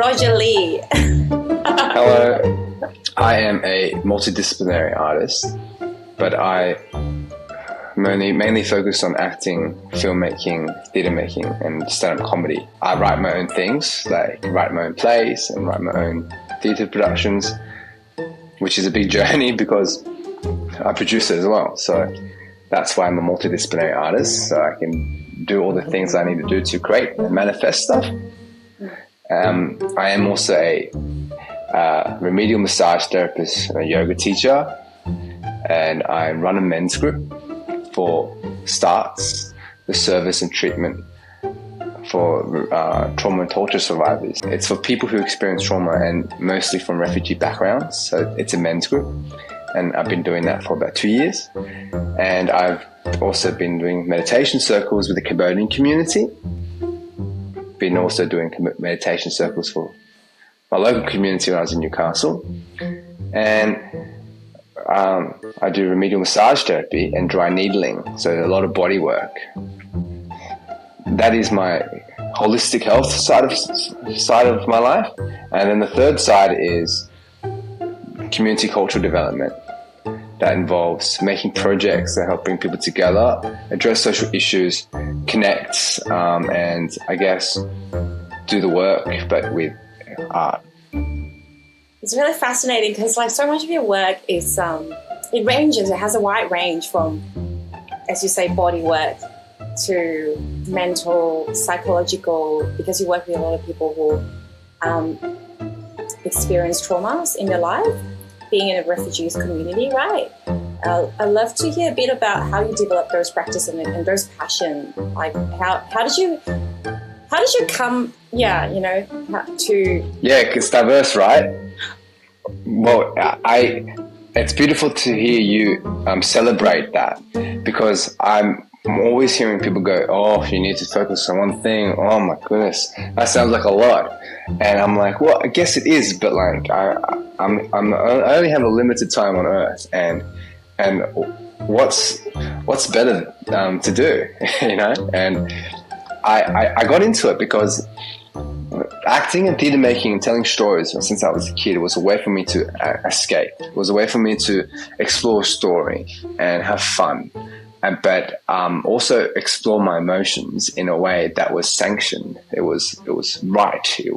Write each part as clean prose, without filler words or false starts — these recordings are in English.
Roger Lee. Hello, I am a multidisciplinary artist, but I mainly focus on acting, filmmaking, theatre making, and stand-up comedy. I write my own things, like write my own plays and write my own theatre productions, which is a big journey because I produce it as well. So that's why I'm a multidisciplinary artist, so I can do all the things I need to do to create and manifest stuff. I am also a remedial massage therapist and a yoga teacher, and I run a men's group for STARTS, the service and treatment for trauma and torture survivors. It's for people who experience trauma and mostly from refugee backgrounds, so it's a men's group, and I've been doing that for about 2 years. And I've also been doing meditation circles with the Cambodian community. Been also doing meditation circles for my local community when I was in Newcastle. And I do remedial massage therapy and dry needling, so a lot of body work. That is my holistic health side of my life. And then the third side is community cultural development. That involves making projects that help bring people together, address social issues, connect, and I guess do the work, but with art. It's really fascinating because like so much of your work is, it ranges, it has a wide range from, as you say, body work to mental, psychological, because you work with a lot of people who experience traumas in their life, being in a refugees community, right? I'd love to hear a bit about how you develop those practices and those passion. Like how did you come, to... Yeah, it's diverse, right? Well, it's beautiful to hear you celebrate that, because I'm always hearing people go, oh, you need to focus on one thing. Oh my goodness, that sounds like a lot. And I'm like, well, I guess it is, but like I only have a limited time on Earth, and what's better to do, And I got into it because acting and theatre making and telling stories since I was a kid, it was a way for me to escape. It was a way for me to explore a story and have fun, but also explore my emotions in a way that was sanctioned. It was right. It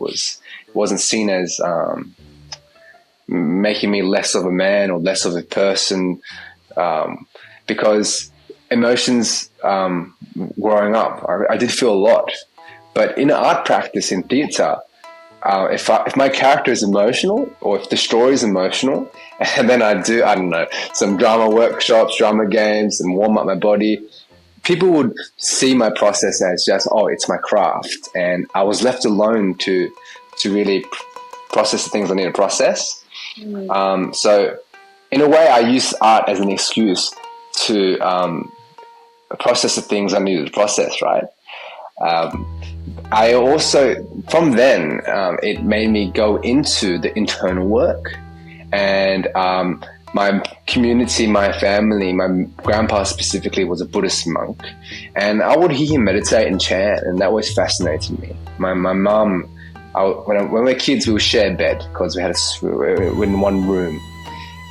wasn't seen as making me less of a man or less of a person, because emotions, growing up, I did feel a lot. But in art practice, in theatre, if my character is emotional, or if the story is emotional, and then I don't know, some drama workshops, drama games, and warm up my body, people would see my process as just, oh, it's my craft. And I was left alone to really process the things I need to process. So in a way, I use art as an excuse to process the things I needed to process, right? I also, from then, it made me go into the internal work, and my community, my family, my grandpa specifically was a Buddhist monk, and I would hear him meditate and chant, and that always fascinated me. My mum, when we were kids, we would share a bed because we were in one room,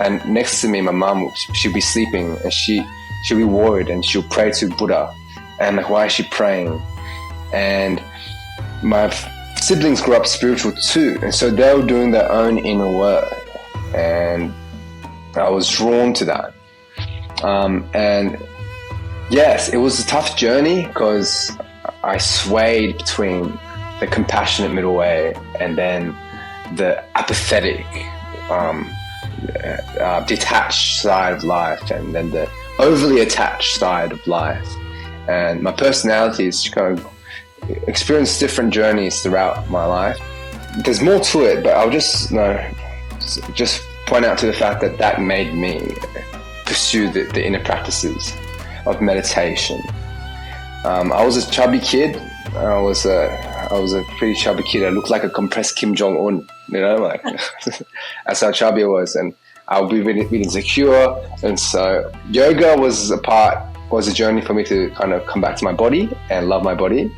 and next to me, my mum, she'd be sleeping, and she'd be worried, and she'll pray to Buddha, and like, why is she praying? And my siblings grew up spiritual too, and so they were doing their own inner work, and I was drawn to that. And yes, it was a tough journey because I swayed between the compassionate middle way and then the apathetic, detached side of life, and then the overly attached side of life. And my personality is kind of experienced different journeys throughout my life. There's more to it, but I'll just point out to the fact that made me pursue the inner practices of meditation. I was a chubby kid. I was a pretty chubby kid. I looked like a compressed Kim Jong-un, like that's how chubby I was, and I would be really, really insecure. And so yoga was a journey for me to kind of come back to my body and love my body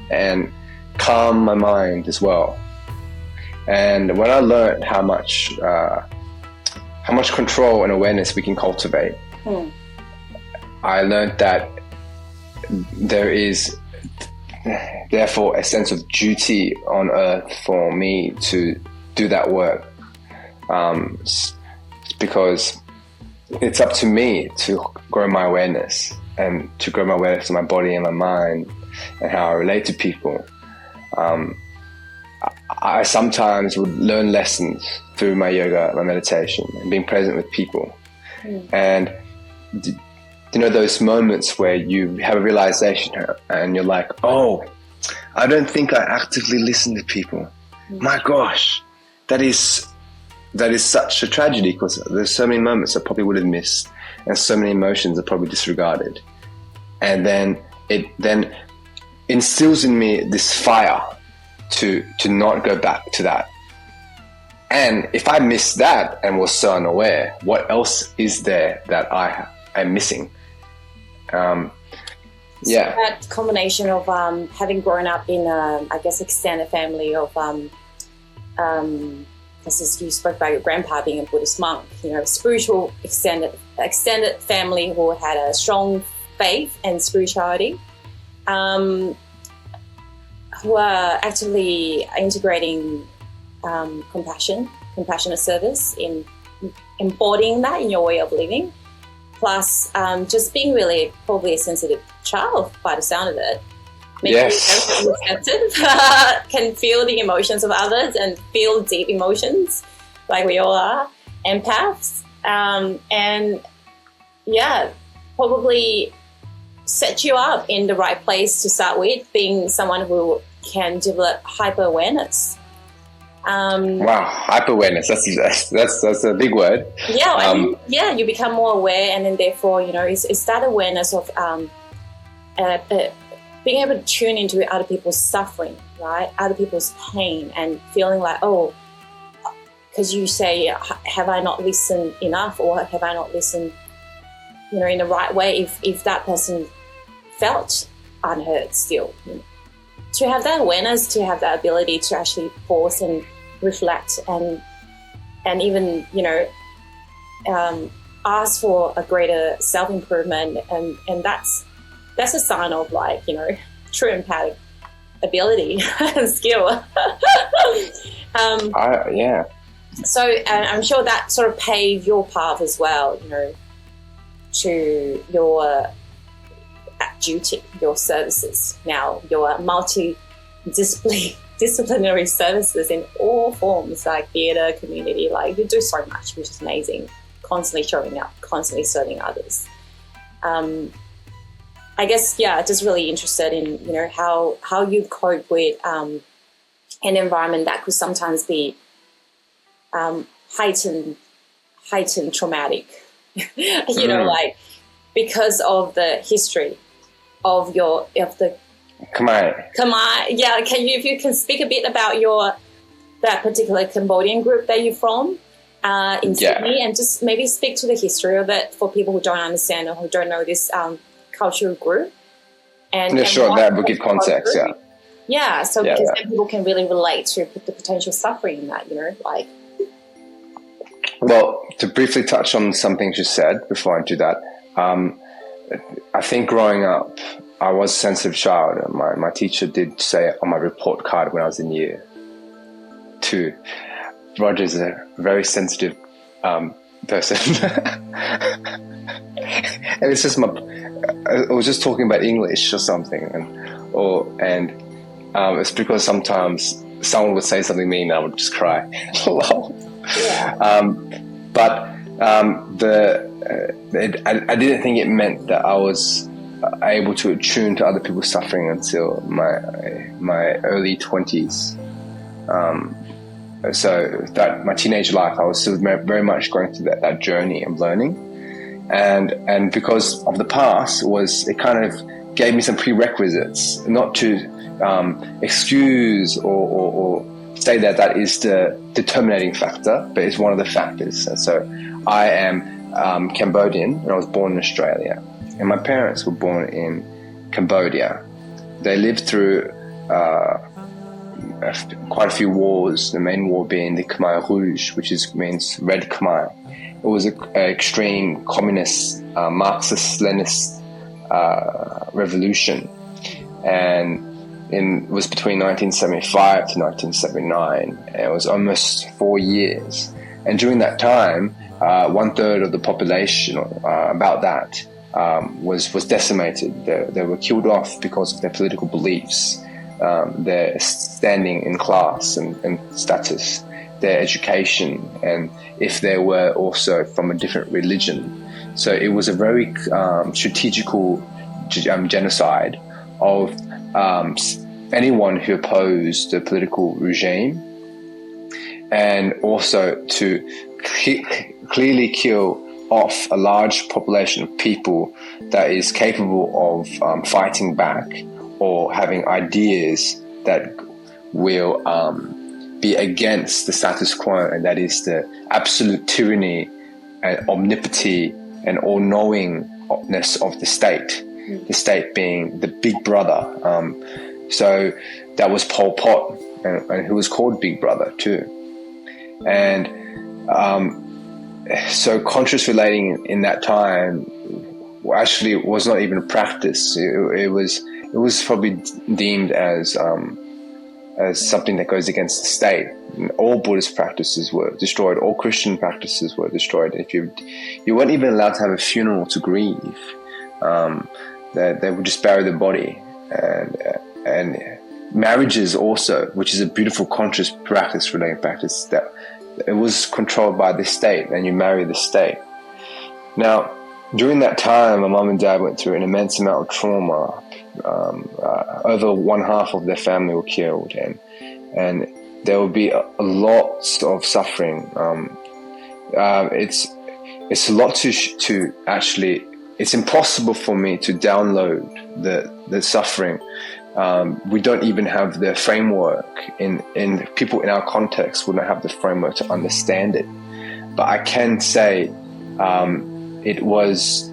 and calm my mind as well. And when I learned how much control and awareness we can cultivate, I learned that there is therefore a sense of duty on earth for me to do that work, because it's up to me to grow my awareness and to grow my awareness of my body and my mind and how I relate to people. I sometimes would learn lessons through my yoga, my meditation, and being present with people. And you know, those moments where you have a realization and you're like, oh, I don't think I actively listen to people. My gosh, that is such a tragedy, because there's so many moments I probably would have missed and so many emotions I probably disregarded. And then it then instills in me this fire to not go back to that. And if I miss that and was so unaware, what else is there that I am missing? So that combination of having grown up in I guess extended family of as you spoke about your grandpa being a Buddhist monk, you know, spiritual extended family who had a strong faith and spirituality, who are actively integrating compassionate service, in embodying that in your way of living, plus just being really probably a sensitive child by the sound of it. Maybe sensitive, can feel the emotions of others and feel deep emotions like we all are, empaths, and yeah, probably set you up in the right place to start with, being someone who can develop hyper-awareness. Wow, hyper-awareness, that's a big word. Yeah, you become more aware, and then therefore, you know, it's that awareness of being able to tune into other people's suffering, right? Other people's pain, and feeling like, oh, because you say, have I not listened enough, or have I not listened, you know, in the right way? If that person felt unheard still, you know, to have that awareness, to have that ability to actually pause and reflect, and even, you know, ask for a greater self-improvement, and that's a sign of, like, you know, true empathic ability and skill. So I'm sure that sort of paved your path as well, you know, to your duty, your services, now your multidisciplinary services in all forms, like theatre, community. Like, you do so much, which is amazing, constantly showing up, constantly serving others. I guess, yeah, just really interested in, you know, how you cope with an environment that could sometimes be heightened traumatic, you know, like, because of the history of the Khmer. Yeah, if you can speak a bit about that particular Cambodian group that you're from in Sydney, and just maybe speak to the history of it for people who don't understand or who don't know this cultural group. And sure, that would give context. Because then people can really relate to the potential suffering in that, you know, like. Well, to briefly touch on some things you said before I do that, I think growing up, I was a sensitive child. My teacher did say on my report card when I was in year 2, Roger's a very sensitive person. And it's just I was just talking about English or something, and it's because sometimes someone would say something mean and I would just cry. I didn't think it meant that I was able to attune to other people's suffering until my early 20s. So that my teenage life, I was still very much going through that journey of learning. And because of the past, it kind of gave me some prerequisites, not to excuse or say that is the determining factor, but it's one of the factors. And so I am Cambodian, and I was born in Australia, and my parents were born in Cambodia. They lived through quite a few wars, the main war being the Khmer Rouge, which means Red Khmer. It was an extreme communist, Marxist-Leninist revolution, and it was between 1975 to 1979. It was almost 4 years, and during that time, 1/3 of the population, about that, was decimated. They were killed off because of their political beliefs, their standing in class and status, their education, and if they were also from a different religion. So it was a very strategical genocide of anyone who opposed the political regime, and also to clearly kill off a large population of people that is capable of fighting back or having ideas that will be against the status quo, and that is the absolute tyranny and omnipotence and all-knowingness of the state being the big brother. So that was Pol Pot, and who was called Big Brother too. And so conscious relating in that time actually was not even a practice. It was probably deemed as something that goes against the state. All Buddhist practices were destroyed. All Christian practices were destroyed. If you weren't even allowed to have a funeral to grieve. They would just bury the body, and marriages also, which is a beautiful conscious practice, relating practice, that it was controlled by the state, and you marry the state. Now, during that time, my mom and dad went through an immense amount of trauma. Over 1/2 of their family were killed, and there will be a lot of suffering. It's a lot to actually. It's impossible for me to download the suffering. We don't even have the framework. In people in our context would not have the framework to understand it. But I can say it was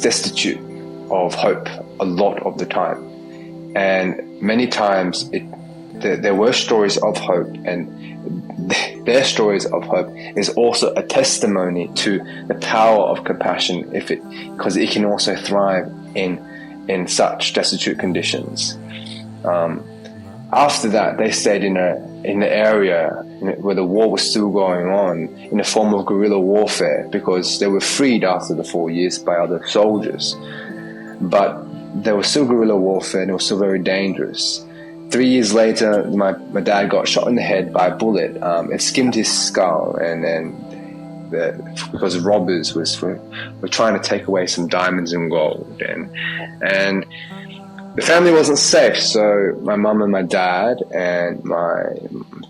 destitute of hope a lot of the time, and many times there were stories of hope, and their stories of hope is also a testimony to the power of compassion, because it can also thrive in such destitute conditions. After that, they stayed in the area where the war was still going on, in a form of guerrilla warfare, because they were freed after the 4 years by other soldiers. But there was still guerrilla warfare, and it was still very dangerous. 3 years later, my dad got shot in the head by a bullet. It skimmed his skull, and then because robbers were trying to take away some diamonds and gold, and the family wasn't safe. So my mum and my dad and my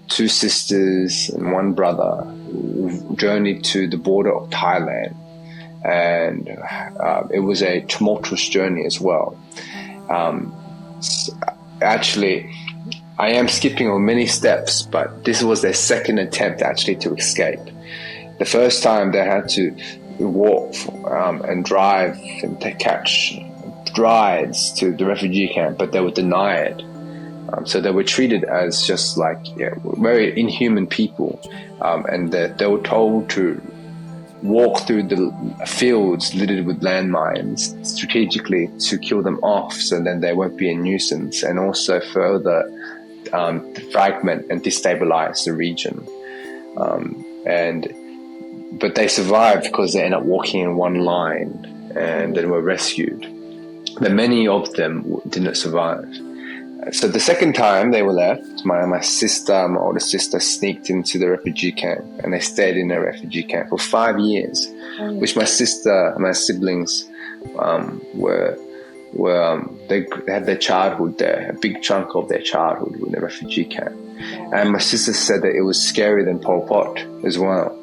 2 sisters and 1 brother journeyed to the border of Thailand, and it was a tumultuous journey as well. Actually, I am skipping on many steps, but this was their second attempt actually to escape. The first time they had to walk and drive and catch rides to the refugee camp, but they were denied. So they were treated as just like very inhuman people, and they were told to walk through the fields littered with landmines strategically to kill them off, so then they won't be a nuisance, and also further fragment and destabilize the region. But they survived because they ended up walking in one line, and then were rescued. But many of them didn't survive. So the second time they were left, my older sister, sneaked into the refugee camp, and they stayed in the refugee camp for 5 years, which my siblings they had their childhood there, a big chunk of their childhood in the refugee camp. And my sister said that it was scarier than Pol Pot as well.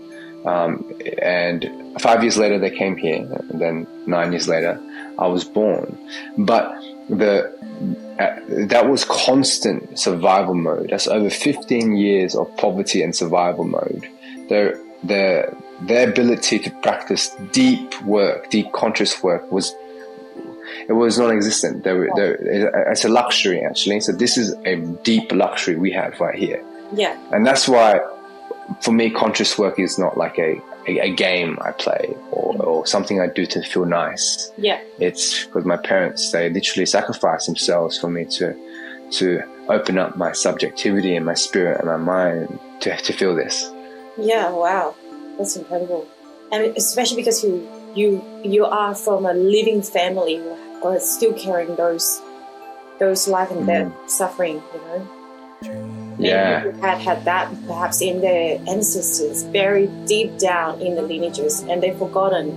And 5 years later they came here, and then 9 years later I was born. But that was constant survival mode. That's over 15 years of poverty and survival mode. Their ability to practice deep work, deep conscious work, it was non-existent. It's a luxury, actually. So this is a deep luxury we have right here. Yeah. And that's why, for me, conscious work is not like a game I play or something I do to feel nice. Yeah. It's because my parents, they literally sacrificed themselves for me to open up my subjectivity and my spirit and my mind to feel this. Yeah, wow. That's incredible. And especially because you are from a living family who are still carrying those life and death suffering, you know. Yeah. People had that perhaps in their ancestors, buried deep down in the lineages, and they've forgotten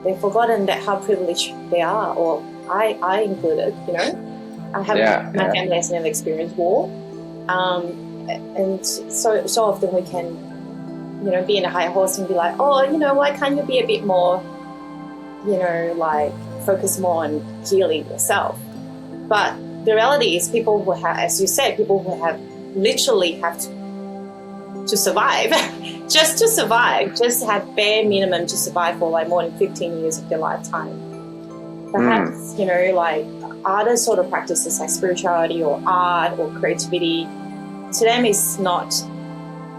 that how privileged they are, or I included, you know. My family has never experienced war. And so often we can, you know, be in a high horse and be like, oh, you know, why can't you be a bit more, you know, like focus more on healing yourself? But the reality is people who have, as you said, people who have literally have to survive, just to survive, just have bare minimum to survive for like more than 15 years of their lifetime. Perhaps, you know, like other sort of practices like spirituality or art or creativity, to them it's not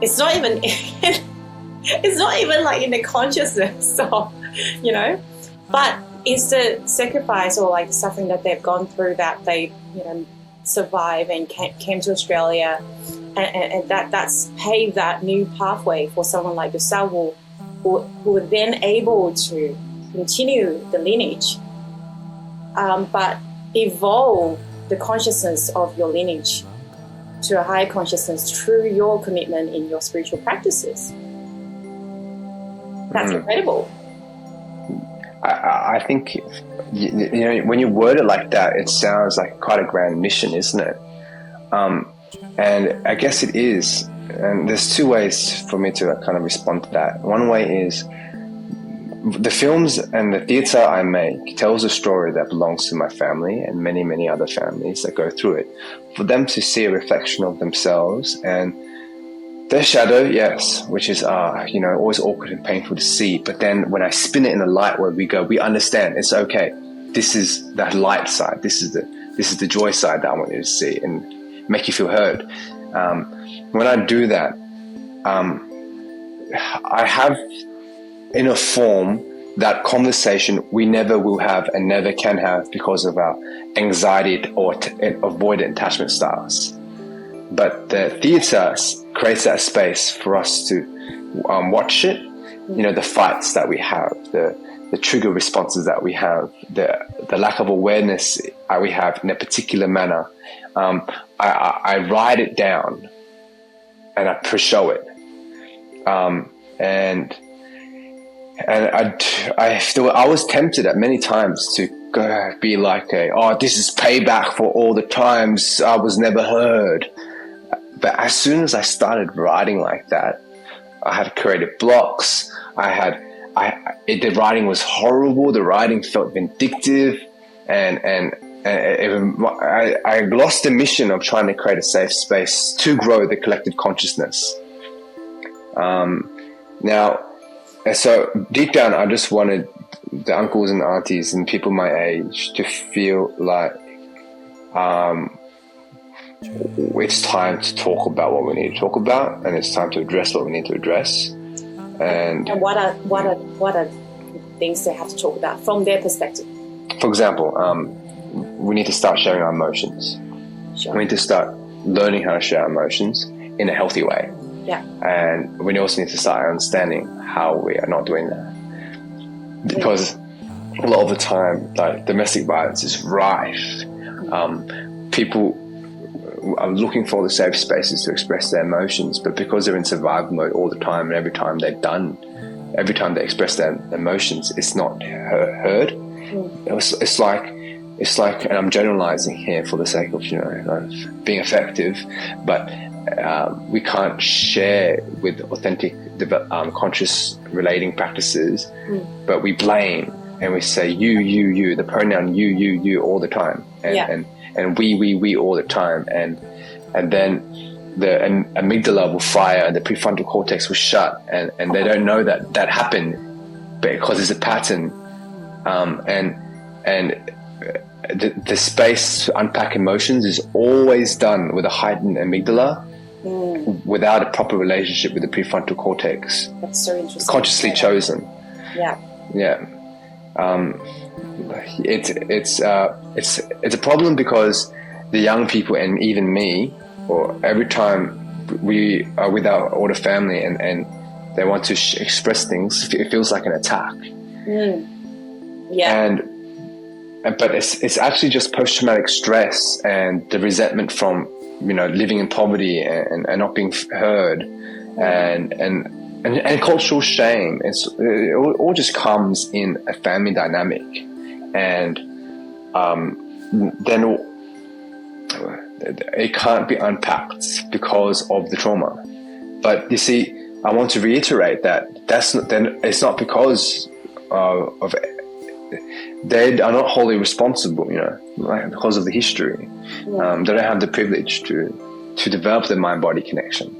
even it's not even like in the consciousness of, you know, but it's the sacrifice or like the suffering that they've gone through that they, you know, survived and came to Australia, and that's paved that new pathway for someone like yourself who are then able to continue the lineage, but evolve the consciousness of your lineage to a higher consciousness through your commitment in your spiritual practices. That's incredible. I think, you know, when you word it like that, it sounds like quite a grand mission, isn't it? And I guess it is. And there's two ways for me to kind of respond to that. One way is the films and the theatre I make tells a story that belongs to my family and many, many other families that go through it. For them to see a reflection of themselves and their shadow, yes, which is, you know, always awkward and painful to see. But then when I spin it in a light where we understand, it's okay. This is the light side. This is the joy side that I want you to see and make you feel heard. When I do that, I have in a form that conversation we never will have and never can have because of our anxiety or avoidant attachment styles. But the theatre creates that space for us to watch it. You know, the fights that we have, the trigger responses that we have, the lack of awareness we have in a particular manner. I write it down and I show it. And I was tempted at many times to go be like, this is payback for all the times I was never heard. But as soon as I started writing like that, I had creative blocks. The writing was horrible. The writing felt vindictive, and I lost the mission of trying to create a safe space to grow the collective consciousness. Now, so deep down, I just wanted the uncles and aunties and people my age to feel like it's time to talk about what we need to talk about, and it's time to address what we need to address. And what are things they have to talk about from their perspective? For example, we need to start sharing our emotions. Sure. We need to start learning how to share our emotions in a healthy way. Yeah. And we also need to start understanding how we are not doing that. Because a lot of the time, like, domestic violence is rife. People are looking for the safe spaces to express their emotions, but because they're in survival mode all the time, and every time they express their emotions, it's not heard. It's like, and I'm generalizing here for the sake of, being effective, but we can't share with authentic, conscious relating practices, but we blame and we say you, the pronoun you all the time, and we all the time, and then the amygdala will fire and the prefrontal cortex will shut, and they don't know that happened because it's a pattern, and the space to unpack emotions is always done with a heightened amygdala, without a proper relationship with the prefrontal cortex. That's so interesting. Consciously chosen. Yeah. It's a problem because the young people, and even me, or every time we are with our older family and they want to express things, it feels like an attack. Yeah. But it's actually just post-traumatic stress and the resentment from, living in poverty and not being heard, and cultural shame. It all just comes in a family dynamic, and then it can't be unpacked because of the trauma. But you see, I want to reiterate that it's not because of they are not wholly responsible, because of the history. They don't have the privilege to develop the mind-body connection.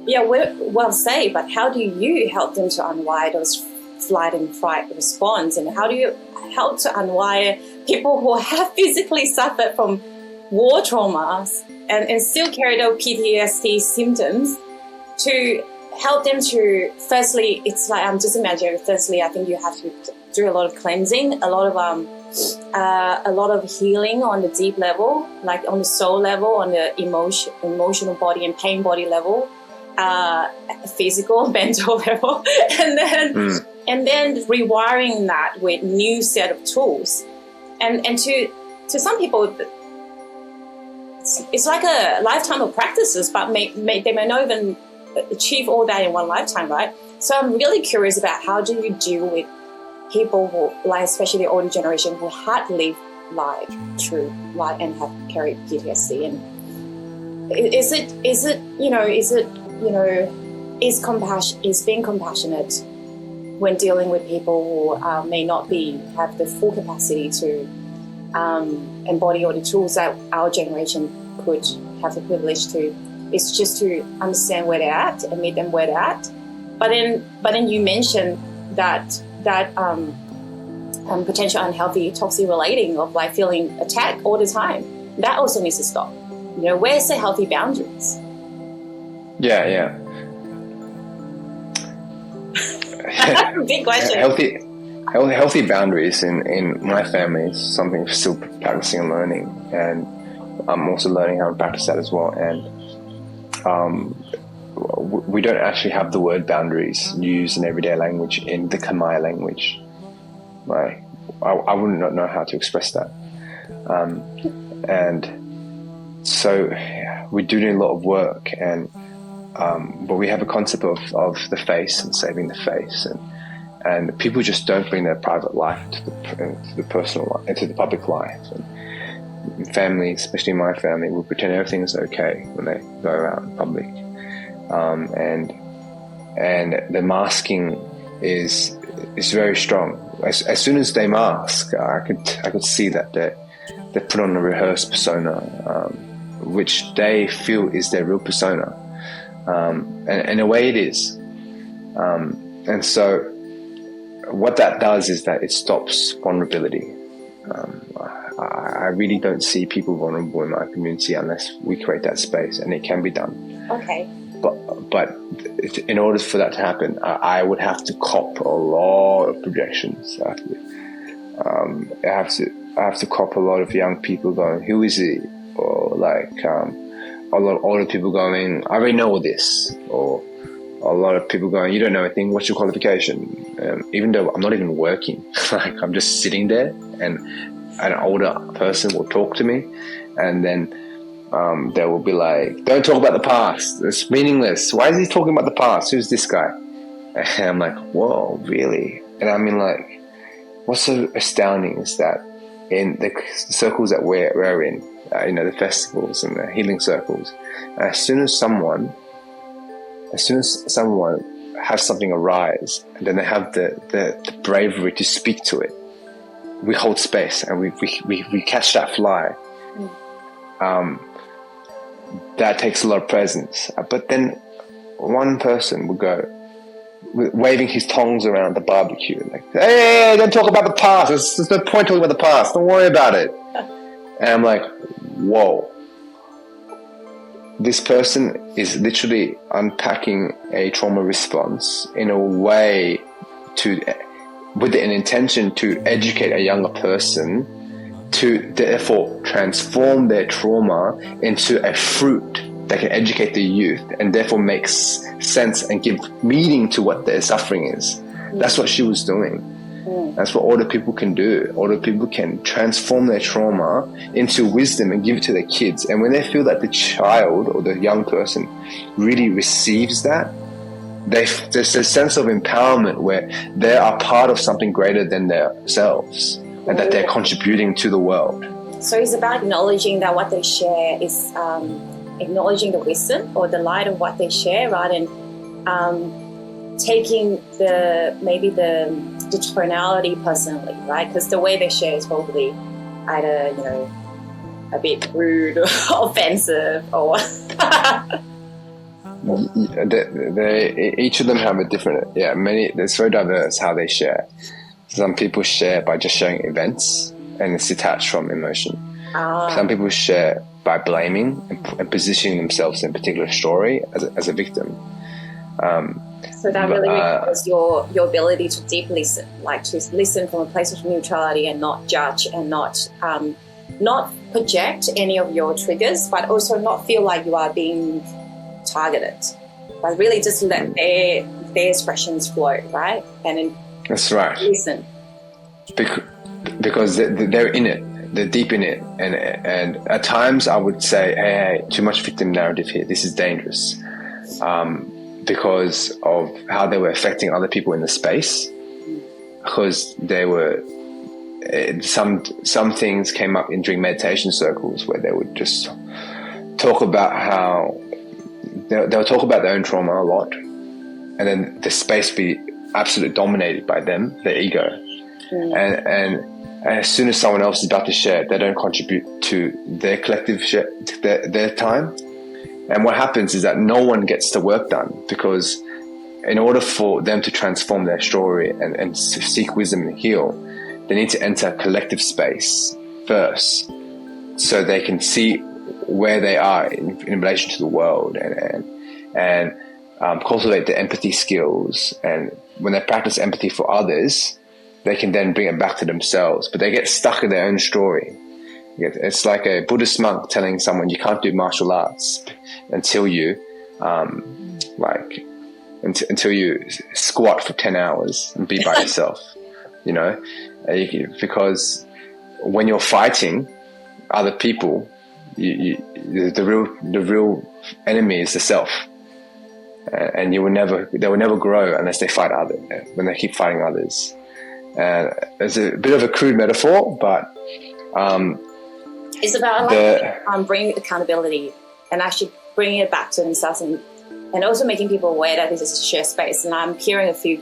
Yeah, well said, but how do you help them to unwire those flight and fright response? And how do you help to unwire people who have physically suffered from war traumas and still carry out PTSD symptoms, to help them to, firstly, it's like, I'm just imagining, firstly, I think you have to do a lot of cleansing, a lot of healing on the deep level, like on the soul level, on the emotional body and pain body level, physical, mental level, and then rewiring that with new set of tools, and to some people, it's like a lifetime of practices, but they may not even achieve all that in one lifetime, right? So I'm really curious about how do you deal with people who, like especially the older generation, who had lived life through life and have carried PTSD, and is being compassionate when dealing with people who may not have the full capacity to embody all the tools that our generation could have the privilege to. It's just to understand where they're at and meet them where they're at. But then you mentioned that potential unhealthy toxic relating of like feeling attacked all the time. That also needs to stop. Where's the healthy boundaries? Yeah. Big question. Healthy boundaries in my family is something I'm still practicing and learning, and I'm also learning how to practice that as well. And we don't actually have the word boundaries used in everyday language in the Khmer language. Right? I would not know how to express that. And so we do need a lot of work, and but we have a concept of the face and saving the face, and people just don't bring their private life to the personal life, into the public life. And family, especially my family, will pretend everything is okay when they go out in public, and the masking is very strong. As soon as they mask, I could see that they put on a rehearsed persona, which they feel is their real persona, and in a way it is, and so what that does is that it stops vulnerability. I really don't see people vulnerable in my community unless we create that space, and it can be done. Okay. But in order for that to happen, I would have to cop a lot of projections. I have to cop a lot of young people going, "Who is he?" Or like a lot of older people going, "I already know all this," or a lot of people going, "You don't know anything. What's your qualification?" Even though I'm not even working, like I'm just sitting there, and an older person will talk to me, and then they will be like, "Don't talk about the past. It's meaningless. Why is he talking about the past? Who's this guy?" And I'm like, "Whoa, really?" And I mean, like, what's so astounding is that in the circles that we're in, the festivals and the healing circles, as soon as someone has something arise, and then they have the bravery to speak to it, we hold space and we catch that fly. That takes a lot of presence. But then one person will go, waving his tongs around the barbecue, like, hey, don't talk about the past. There's no point talking about the past. Don't worry about it. And I'm like, whoa. This person is literally unpacking a trauma response in a way with an intention to educate a younger person, to therefore transform their trauma into a fruit that can educate the youth and therefore makes sense and give meaning to what their suffering is. That's what she was doing. That's what older people can do. Older people can transform their trauma into wisdom and give it to their kids. And when they feel that the child or the young person really receives that, there's a sense of empowerment where they are part of something greater than themselves and that they're contributing to the world. So it's about acknowledging that what they share is acknowledging the wisdom or the light of what they share, rather than taking the tonality personally, right? Because the way they share is probably either, a bit rude or offensive or... Each of them have a different, it's very diverse how they share. Some people share by just sharing events and it's detached from emotion. Some people share by blaming and positioning themselves in a particular story as a victim. So that really requires your ability to deep listen, like to listen from a place of neutrality and not judge and not project any of your triggers, but also not feel like you are being targeted, but really just let their expressions flow, right? And then that's right. Listen, because they're in it. They're deep in it, and at times I would say, hey, too much victim narrative here. This is dangerous, because of how they were affecting other people in the space. Because they were some things came up during meditation circles where they would just talk about how they'll talk about their own trauma a lot, and then the space be absolutely dominated by them, their ego, and as soon as someone else is about to share, they don't contribute to their collective share, their time. And what happens is that no one gets the work done, because in order for them to transform their story and to seek wisdom and heal, they need to enter a collective space first, so they can see where they are in relation to the world and cultivate the empathy skills. And when they practice empathy for others, they can then bring it back to themselves, but they get stuck in their own story. It's like a Buddhist monk telling someone you can't do martial arts until you until you squat for 10 hours and be by yourself, because when you're fighting other people, the real enemy is the self, and they will never grow unless they fight others, when they keep fighting others. And it's a bit of a crude metaphor, but it's about bringing accountability and actually bringing it back to themselves, and also making people aware that this is a shared space. And I'm hearing a few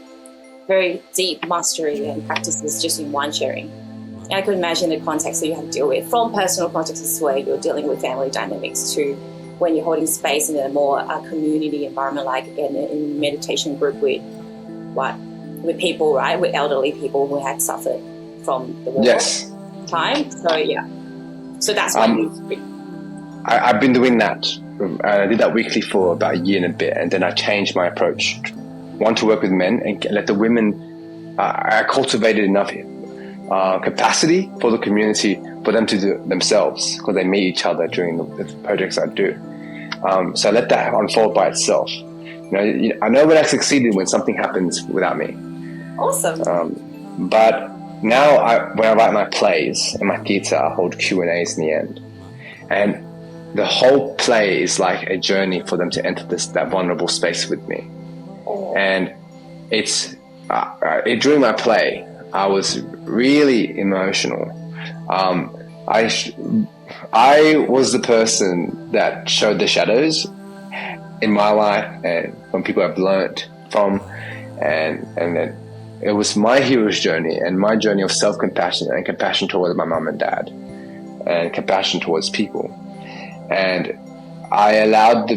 very deep mastery and practices just in one sharing. And I could imagine the context that you have to deal with, from personal contexts where you're dealing with family dynamics to when you're holding space in a more community environment, like in a meditation group with people, right? With elderly people who had suffered from the war time. So that's why I've been doing that. I did that weekly for about a year and a bit, and then I changed my approach. Want to work with men and let the women. I cultivated enough capacity for the community for them to do it themselves, because they meet each other during the projects I do. So I let that unfold by itself. I know when I succeeded when something happens without me. Awesome. But now when I write my plays and my theatre, I hold Q&As in the end. And the whole play is like a journey for them to enter that vulnerable space with me. And it's during my play, I was really emotional. I was the person that showed the shadows in my life and from people I've learned from, and then it was my hero's journey and my journey of self-compassion and compassion towards my mum and dad and compassion towards people. And I allowed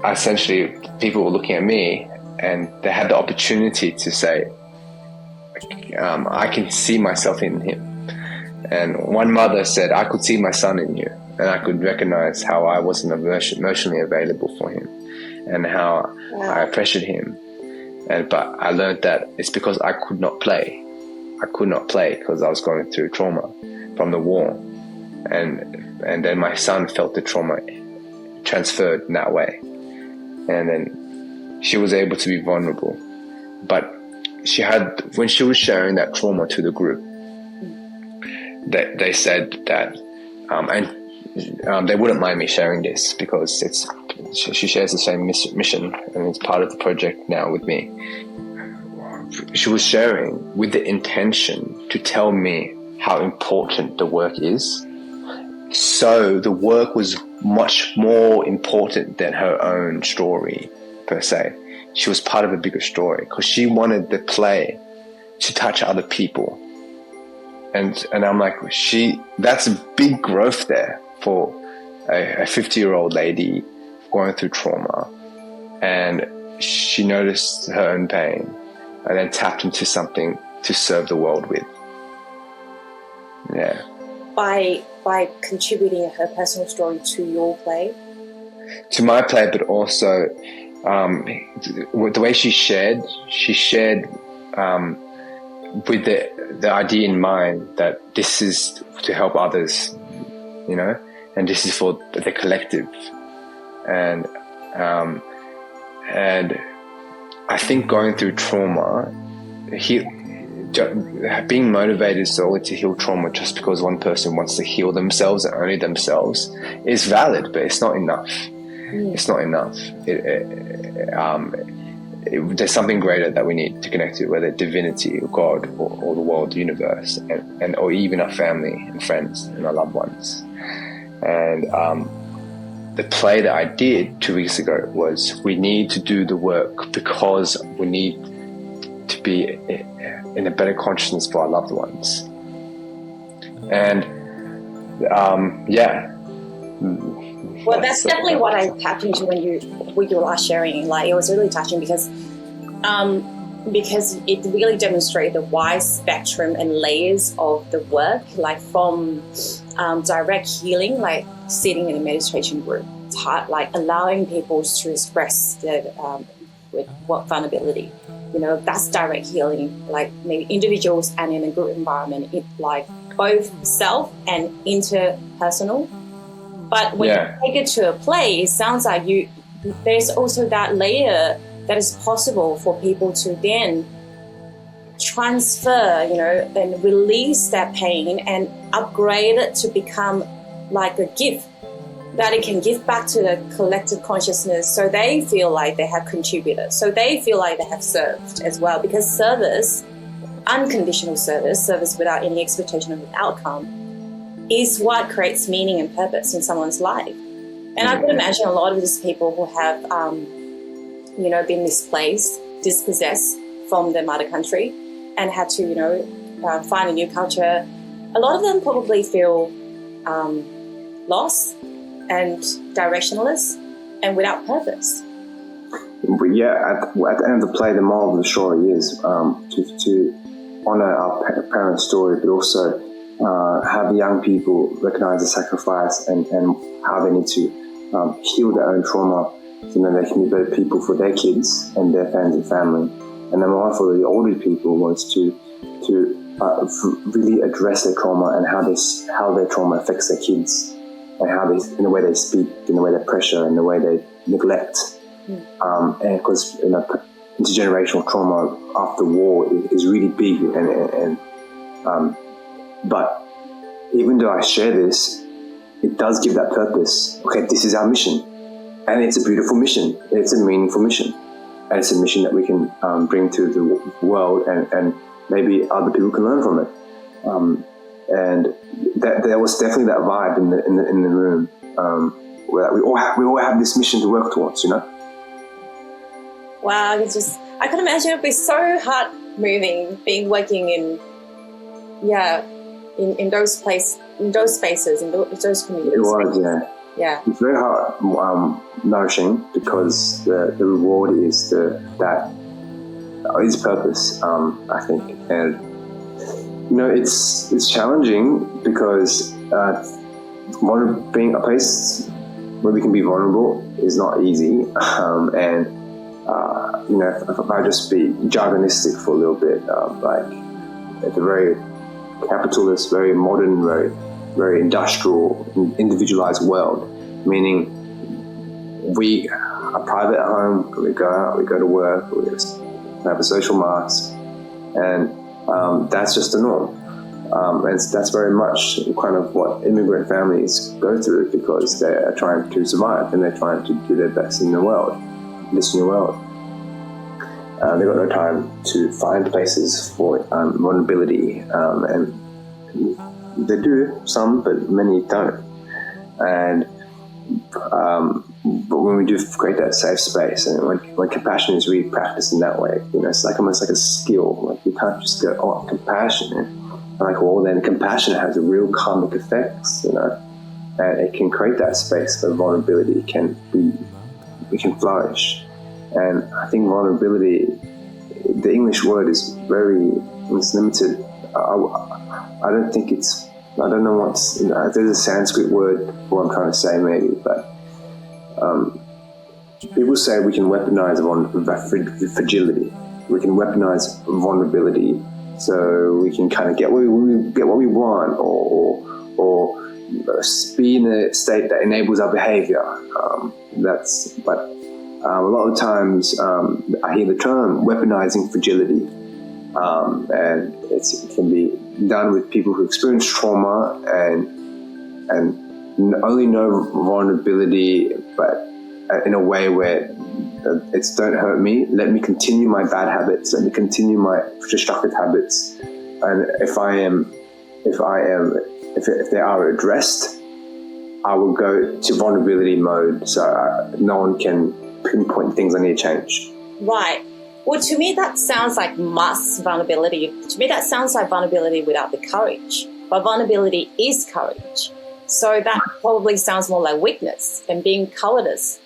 essentially people were looking at me and they had the opportunity to say, I can see myself in him. And one mother said, I could see my son in you, and I could recognize how I wasn't emotionally available for him, and how I pressured him. But I learned that it's because I could not play. I could not play because I was going through trauma from the war. And then my son felt the trauma transferred in that way. And then she was able to be vulnerable. But when she was sharing that trauma to the group, they said that, and they wouldn't mind me sharing this because she shares the same mission, and it's part of the project now with me. She was sharing with the intention to tell me how important the work is. So the work was much more important than her own story, per se. She was part of a bigger story because she wanted the play to touch other people. And I'm like, that's a big growth there for a 50-year-old lady going through trauma. And she noticed her own pain and then tapped into something to serve the world with. Yeah. By contributing her personal story to your play? To my play, but also the way she shared with the idea in mind that this is to help others, and this is for the collective. And I think going through trauma, being motivated solely to heal trauma just because one person wants to heal themselves and only themselves is valid, but it's not enough. It's not enough. There's something greater that we need to connect to, whether divinity or God or the world, the universe, and or even our family and friends and our loved ones. And the play that I did 2 weeks ago was, we need to do the work because we need to be in a better consciousness for our loved ones. And well, that's definitely what I tapped into when you were last sharing. Like, it was really touching because it really demonstrated the wide spectrum and layers of the work, like from direct healing, like sitting in a meditation group, like allowing people to express their with what vulnerability. That's direct healing, like maybe individuals and in a group environment, like both self and interpersonal. But when you take it to a play, it sounds like there's also that layer that is possible for people to then transfer, and release that pain and upgrade it to become like a gift that it can give back to the collective consciousness, so they feel like they have contributed, so they feel like they have served as well. Because service, unconditional service without any expectation of an outcome, is what creates meaning and purpose in someone's life. And I could imagine a lot of these people who have, been misplaced, dispossessed from their mother country and had to, find a new culture. A lot of them probably feel lost and directionless and without purpose. But at the end of the play, the moral of the story is to honour our parents' story, but also have the young people recognise the sacrifice and how they need to heal their own trauma, so that they can be better people for their kids and their friends and family. And then one for the older people was to really address their trauma and how their trauma affects their kids, and how they, in the way they speak, in the way they pressure, in the way they neglect. And because intergenerational trauma after war is really big, but even though I share this, it does give that purpose. Okay, this is our mission, and it's a beautiful mission. It's a meaningful mission, and it's a mission that we can bring to the world, and maybe other people can learn from it. And there was definitely that vibe in the room, where we all have this mission to work towards, Wow, I could imagine it would be so heart moving working in those spaces, in those communities. It was, yeah. Yeah. It's very hard, nourishing, because the reward is its purpose, I think. And it's challenging because being a place where we can be vulnerable is not easy. And if I just be jargonistic for a little bit, it's a very capitalist, very modern, very industrial, individualized world, meaning we are private at home, we go out, we go to work, we just have a social mask, and that's just the norm. And that's very much kind of what immigrant families go through, because they're trying to survive and they're trying to do their best in this new world. They've got no time to find places for vulnerability, and they do, some, but many don't. And but when we do create that safe space, and when compassion is really practiced in that way, it's like almost like a skill. Like, you can't just go, oh, compassionate. Like, well, then compassion has real karmic effects, and it can create that space where vulnerability can flourish. And I think vulnerability, the English word is it's limited. I don't think I don't know there's a Sanskrit word for what I'm trying to say, maybe, but people say we can weaponize fragility. We can weaponize vulnerability, so we can kind of get what we want, or be in a state that enables our behavior. But a lot of times I hear the term weaponizing fragility, and it can be done with people who experience trauma and only know vulnerability, but in a way where it's don't hurt me, let me continue my bad habits, let me continue my destructive habits, and if they are addressed, I will go to vulnerability mode, so no one can pinpoint things I need to change. Right. Well, to me, that sounds like mass vulnerability. To me, that sounds like vulnerability without the courage. But vulnerability is courage. So that probably sounds more like weakness than being cowardice.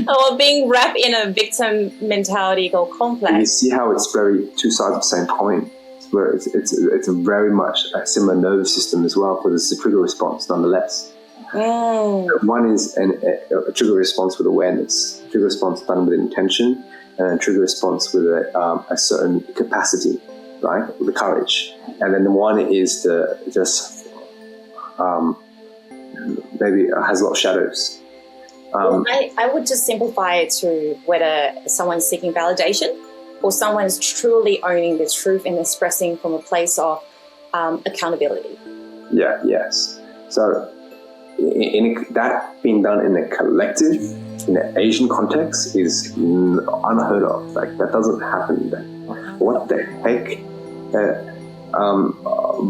Or being wrapped in a victim mentality or complex. You see how it's very two sides of the same coin. Where it's a very much a similar nervous system as well, because it's a trigger response nonetheless. One is a trigger response with awareness, a trigger response done with intention, and a trigger response with a certain capacity, right, with the courage. And then the one is maybe has a lot of shadows. I would just simplify it to whether someone's seeking validation or someone's truly owning the truth and expressing from a place of accountability. Yeah, yes. So that being done in a collective, in an Asian context, is unheard of. Like, that doesn't happen. What the heck?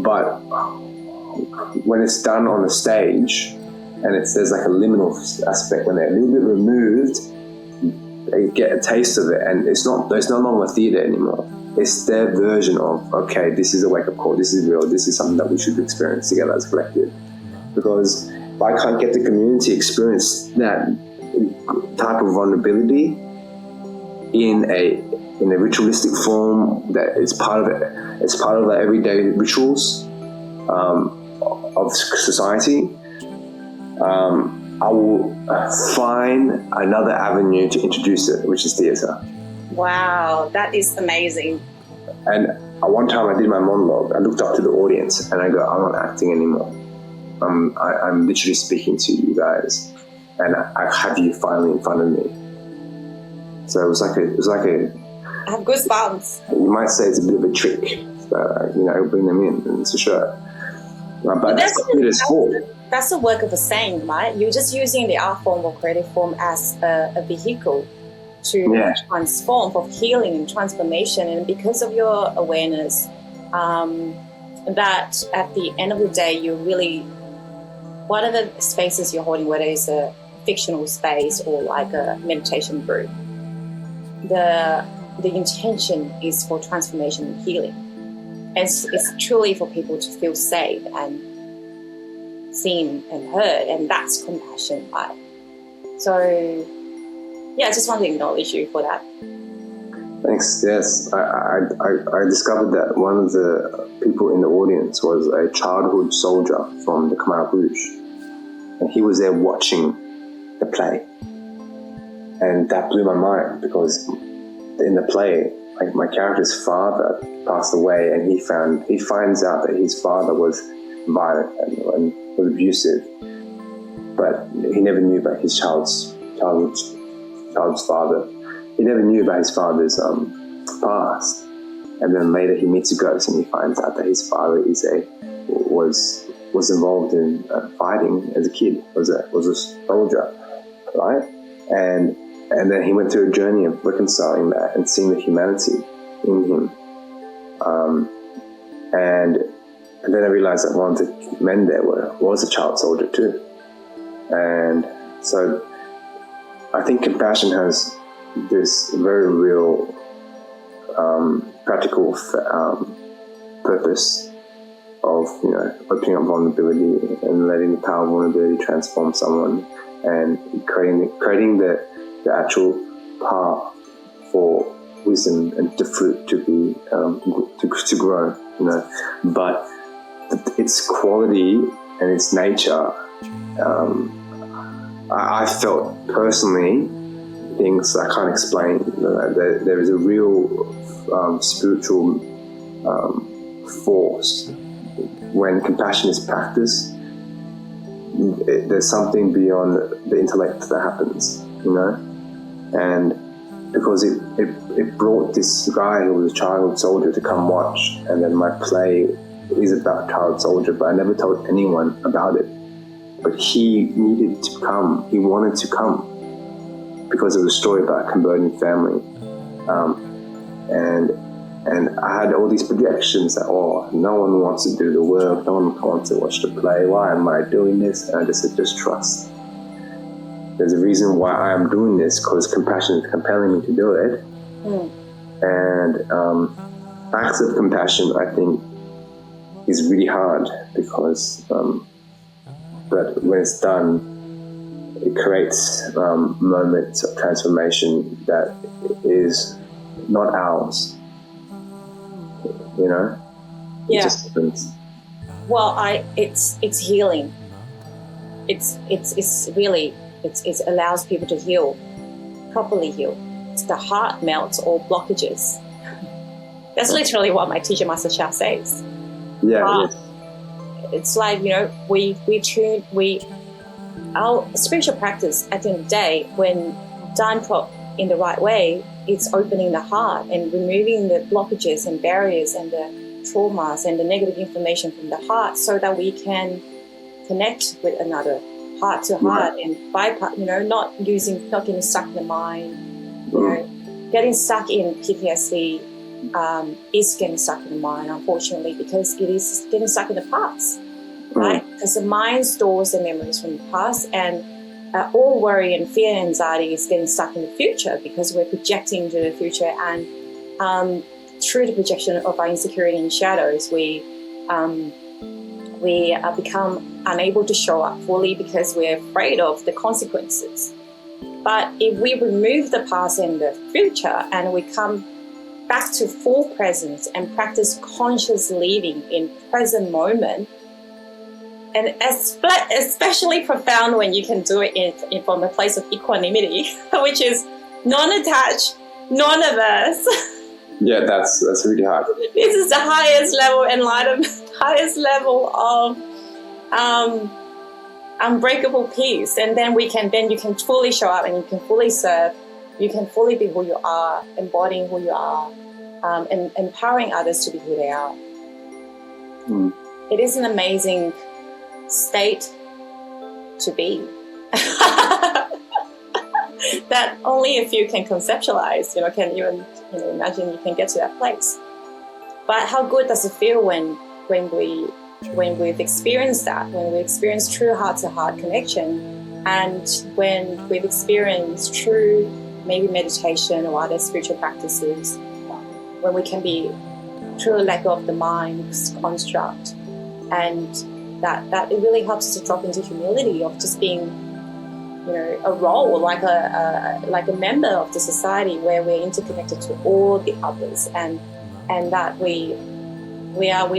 But when it's done on the stage, and there's like a liminal aspect, when they're a little bit removed, they get a taste of it, and it's no longer theatre anymore. It's their version of, okay, this is a wake-up call, this is real, this is something that we should experience together as a collective. Because if I can't get the community experience that type of vulnerability in a ritualistic form that is part of it, it's part of the everyday rituals of society, I will find another avenue to introduce it, which is theatre. Wow, that is amazing. And one time I did my monologue, I looked up to the audience and I go, I'm not acting anymore. I'm literally speaking to you guys, and I have you finally in front of me. So it was like a. I have goosebumps. You might say it's a bit of a trick, but bring them in, and for sure. But that's what it is for. That's the work of a saint, right? You're just using the art form or creative form as a vehicle to transform, for healing and transformation. And because of your awareness, that at the end of the day, you really, whatever spaces you're holding, whether it's a fictional space or like a meditation group, the intention is for transformation and healing. It's truly for people to feel safe and seen and heard, and that's compassion, right? So, yeah, I just want to acknowledge you for that. Thanks. Yes, I discovered that one of the people in the audience was a childhood soldier from the Khmer Rouge, and he was there watching the play, and that blew my mind because in the play, like, my character's father passed away, and he finds out that his father was violent and was abusive, but he never knew about his child's father. He never knew about his father's past, and then later he meets a ghost and he finds out that his father was involved in fighting as a kid, was a soldier, right? And then he went through a journey of reconciling that and seeing the humanity in him. And then I realized that one of the men there was a child soldier too. And so I think compassion has this very real, practical purpose of, opening up vulnerability and letting the power of vulnerability transform someone, and creating the actual path for wisdom and the fruit to be to grow, But its quality and its nature, I felt personally things I can't explain. There is a real spiritual force when compassion is practiced. There's something beyond the intellect that happens, and because it brought this guy who was a child soldier to come watch, and then my play is about child soldier, but I never told anyone about it. But he needed to come. He wanted to come because it was a story about a Cambodian family, and I had all these projections that, no one wants to do the work, no one wants to watch the play. Why am I doing this? And I just said, just trust. There's a reason why I am doing this, because compassion is compelling me to do it. And acts of compassion, I think, is really hard because, but when it's done, it creates moments of transformation that is not ours. Yeah. It just happens. Well, it's healing. It's really it allows people to heal, properly heal. It's the heart melts all blockages. That's literally what my teacher Master Chia says. Yeah. It's like, our spiritual practice at the end of the day, when done in the right way, it's opening the heart and removing the blockages and barriers and the traumas and the negative information from the heart, so that we can connect with another heart to heart and bypass, not getting stuck in the mind. Getting stuck in PTSD is getting stuck in the mind, unfortunately, because it is getting stuck in the past, right? Because the mind stores the memories from the past, and all worry and fear and anxiety is getting stuck in the future, because we're projecting to the future, and through the projection of our insecurity and shadows, we become unable to show up fully because we're afraid of the consequences. But if we remove the past and the future, and we come back to full presence and practice conscious living in present moment, and especially profound when you can do it from the place of equanimity, which is non-attached, non-averse. Yeah, that's really hard. This is the highest level enlightenment, highest level of unbreakable peace. And then you can fully show up, and you can fully serve. You can fully be who you are, embodying who you are, and empowering others to be who they are. It is an amazing state to be that only a few can conceptualize, can even imagine you can get to that place. But how good does it feel when we've experienced that, when we experience true heart-to-heart connection, and when we've experienced true maybe meditation or other spiritual practices, when we can be truly let go of the mind's construct and that it really helps us to drop into humility of just being, you know, a role, like a member of the society where we're interconnected to all the others, and that we're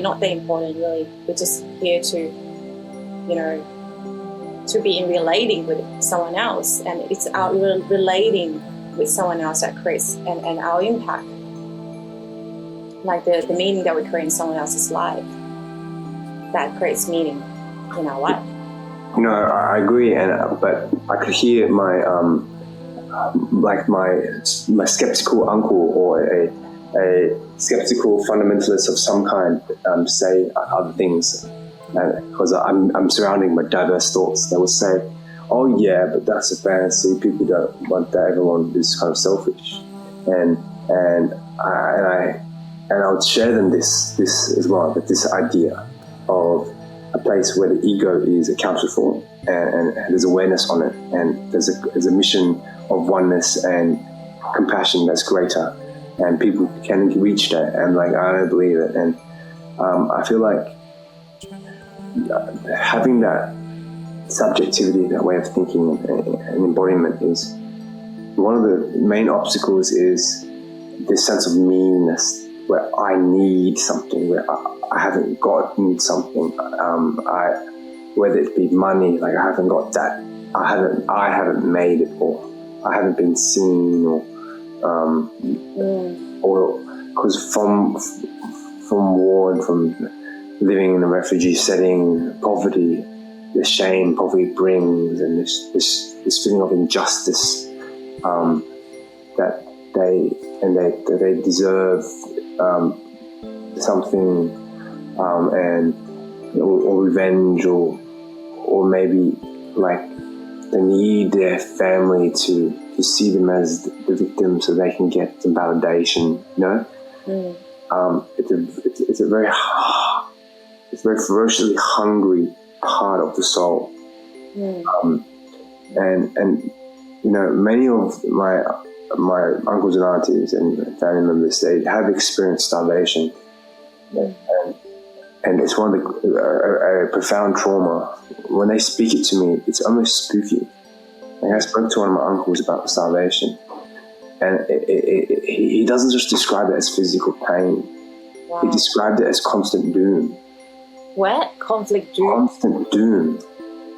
not that important really. We're just here to, you know, to be in relating with someone else, and it's our relating with someone else that creates and our impact, like the meaning that we create in someone else's life, that creates meaning in our life. You know, I agree, but I could hear my my skeptical uncle or a skeptical fundamentalist of some kind say other things, because I'm surrounding my diverse thoughts. They will say, "Oh yeah, but that's a fantasy. People don't want that. Everyone is kind of selfish," and I would share them this as well, but this idea of a place where the ego is accounted for and there's awareness on it, and there's a mission of oneness and compassion that's greater, and people can reach that, and like I don't believe it, and I feel like having that subjectivity, that way of thinking and embodiment is one of the main obstacles. Is this sense of meanness where I need something, where I haven't gotten something, whether it be money, like I haven't got that, I haven't made it, or I haven't been seen, or because from war and from living in a refugee setting, poverty, the shame poverty brings, and this feeling of injustice, that they deserve something, and or revenge, or maybe like they need their family to see them as the victim so they can get some validation, you know. It's a very ferociously hungry part of the soul, and you know, many of my uncles and aunties and family members, they have experienced starvation, and it's one of a profound trauma. When they speak it to me, it's almost spooky. Like I spoke to one of my uncles about starvation, and he doesn't just describe it as physical pain. Wow. He described it as constant doom. What? Conflict doom? Constant doom.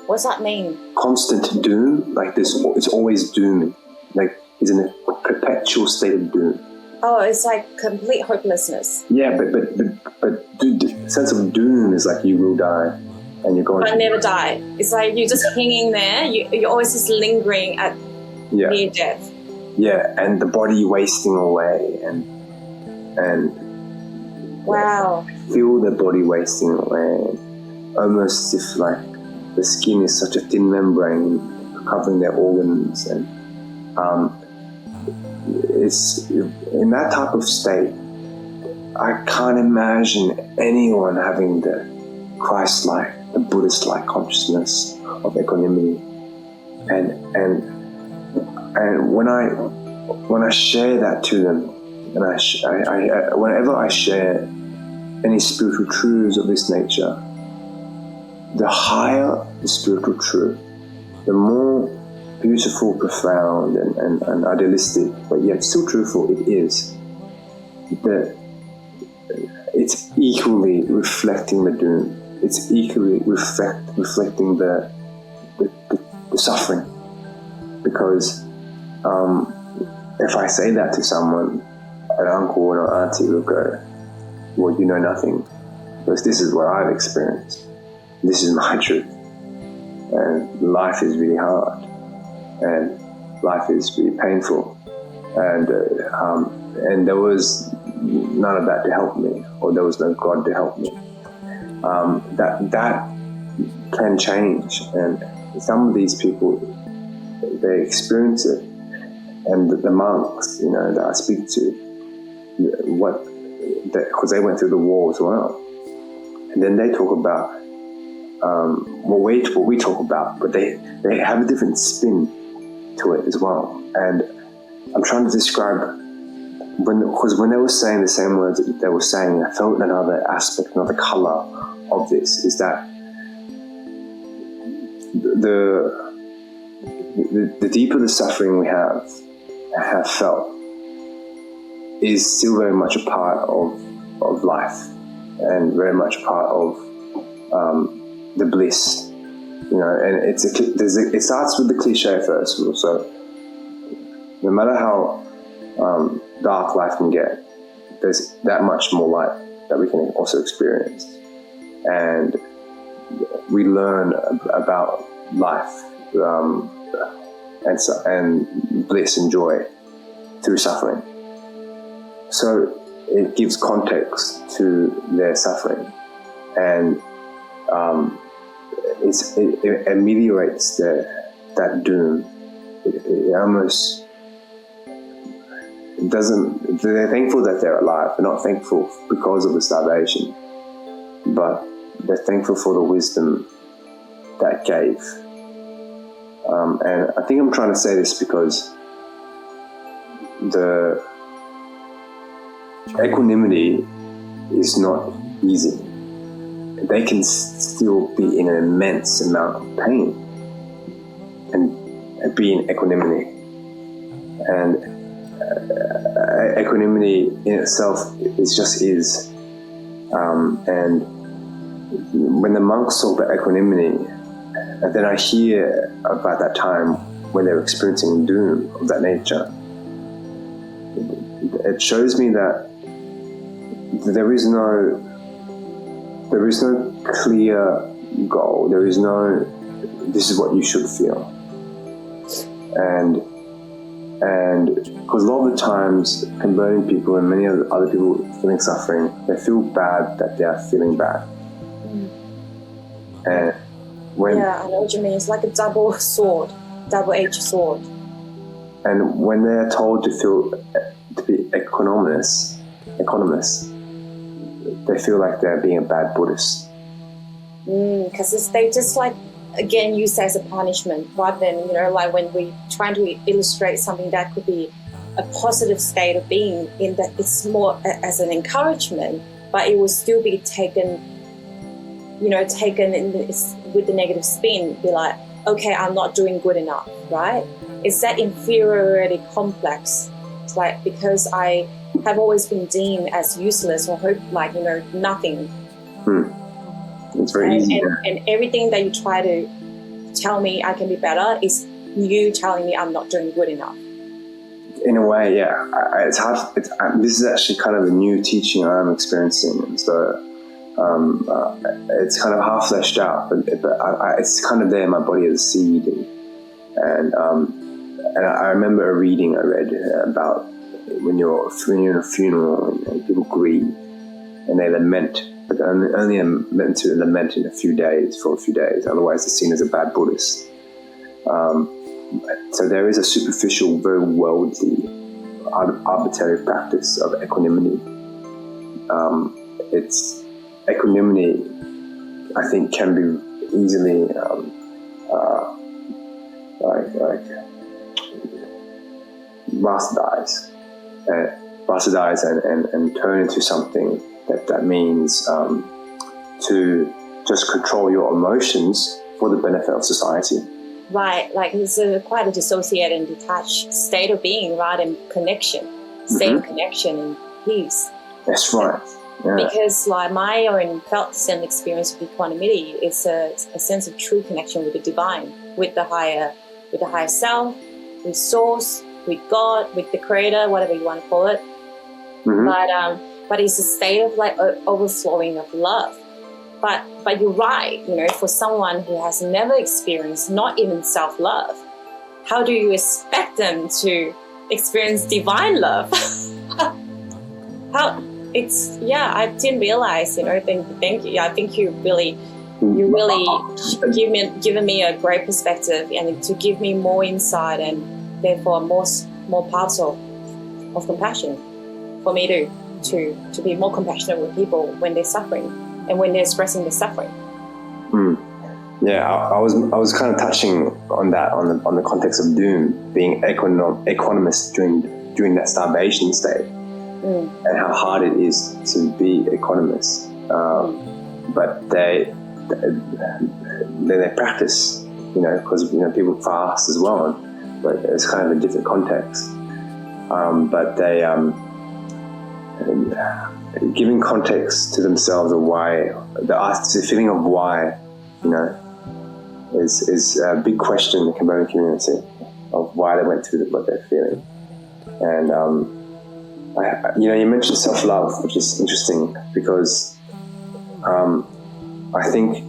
What's that mean? Constant doom, like this, it's always dooming. Like he's in a perpetual state of doom. Oh, it's like complete hopelessness. Yeah, but dude, the sense of doom is like you will die, and you're going. But never die. It's like you're just hanging there. You're always just lingering at near death. Yeah, and the body wasting away, and wow. Feel the body wasting away, almost as if like the skin is such a thin membrane covering their organs, and it's in that type of state. I can't imagine anyone having the Christ-like, the Buddhist-like consciousness of equanimity, and when I share that to them, and whenever I share any spiritual truths of this nature, the higher the spiritual truth, the more beautiful, profound, and idealistic, but yet still truthful it is. It's equally reflecting the doom. It's equally reflecting the suffering. Because if I say that to someone, an uncle or an auntie will go, "Well, you know nothing, because this is what I've experienced. This is my truth, and life is really hard, and life is really painful, and there was none of that to help me, or there was no God to help me." That can change, and some of these people, they experience it, and the monks, you know, that I speak to, because they went through the war as well, and then they talk about what we talk about, but they have a different spin to it as well. And I'm trying to describe, because when they were saying the same words that they were saying, I felt another aspect, another color of this, is that the deeper the suffering we have felt is still very much a part of life, and very much part of the bliss, and it starts with the cliche first. So no matter how dark life can get, there's that much more light that we can also experience, and we learn about life and bliss and joy through suffering. So it gives context to their suffering, and it ameliorates that doom. It almost doesn't. They're thankful that they're alive. They're not thankful because of the starvation, but they're thankful for the wisdom that gave. And I think I'm trying to say this because the equanimity is not easy. They can still be in an immense amount of pain and be in equanimity. And equanimity in itself is. And when the monks talk about equanimity, and then I hear about that time when they're experiencing doom of that nature, it shows me that there is no clear goal. There is no, this is what you should feel. And because a lot of the times, converting people and many other people feeling suffering, they feel bad that they are feeling bad. And I know what you mean. It's like a double-edged sword. And when they're told to be equanimous, they feel like they're being a bad Buddhist. Because they just again, use it as a punishment, rather than, like when we trying to illustrate something that could be a positive state of being, in that it's more as an encouragement, but it will still be taken with the negative spin, be like, okay, I'm not doing good enough, right? It's that inferiority complex. It's like, because I have always been deemed as useless or nothing. It's very easy. And everything that you try to tell me I can be better is you telling me I'm not doing good enough. In a way, yeah. It's hard. This is actually kind of a new teaching I'm experiencing, and so it's kind of half fleshed out, but it's kind of there in my body as a seed. And I remember a reading I read about when you're in a funeral and people grieve and they lament, but they're only meant to lament for a few days. Otherwise, they're seen as a bad Buddhist. So there is a superficial, very worldly, arbitrary practice of equanimity. Equanimity, I think, can be easily bastardized and turn into something that means to just control your emotions for the benefit of society. Right, like it's quite a dissociated and detached state of being, rather than connection, state of connection and peace. That's right. Yeah. Because my own felt and experience with equanimity is a sense of true connection with the divine, with the higher self, with source, with God, with the creator, whatever you want to call it. But it's a state of overflowing of love. But you're right, for someone who has never experienced not even self-love, how do you expect them to experience divine love? I didn't realize, thank you. I think you really given me a great perspective, and to give me more insight, and therefore more parts of compassion for me to be more compassionate with people when they're suffering and when they're expressing the suffering. Yeah, I was kind of touching on that on the context of doom, being equanimous during that starvation state, and how hard it is to be equanimous. But they practice because people fast as well, but it's kind of a different context. But they giving context to themselves of why, the feeling of why, is a big question in the Cambodian community of why they went through what they're feeling. And you mentioned self-love, which is interesting because I think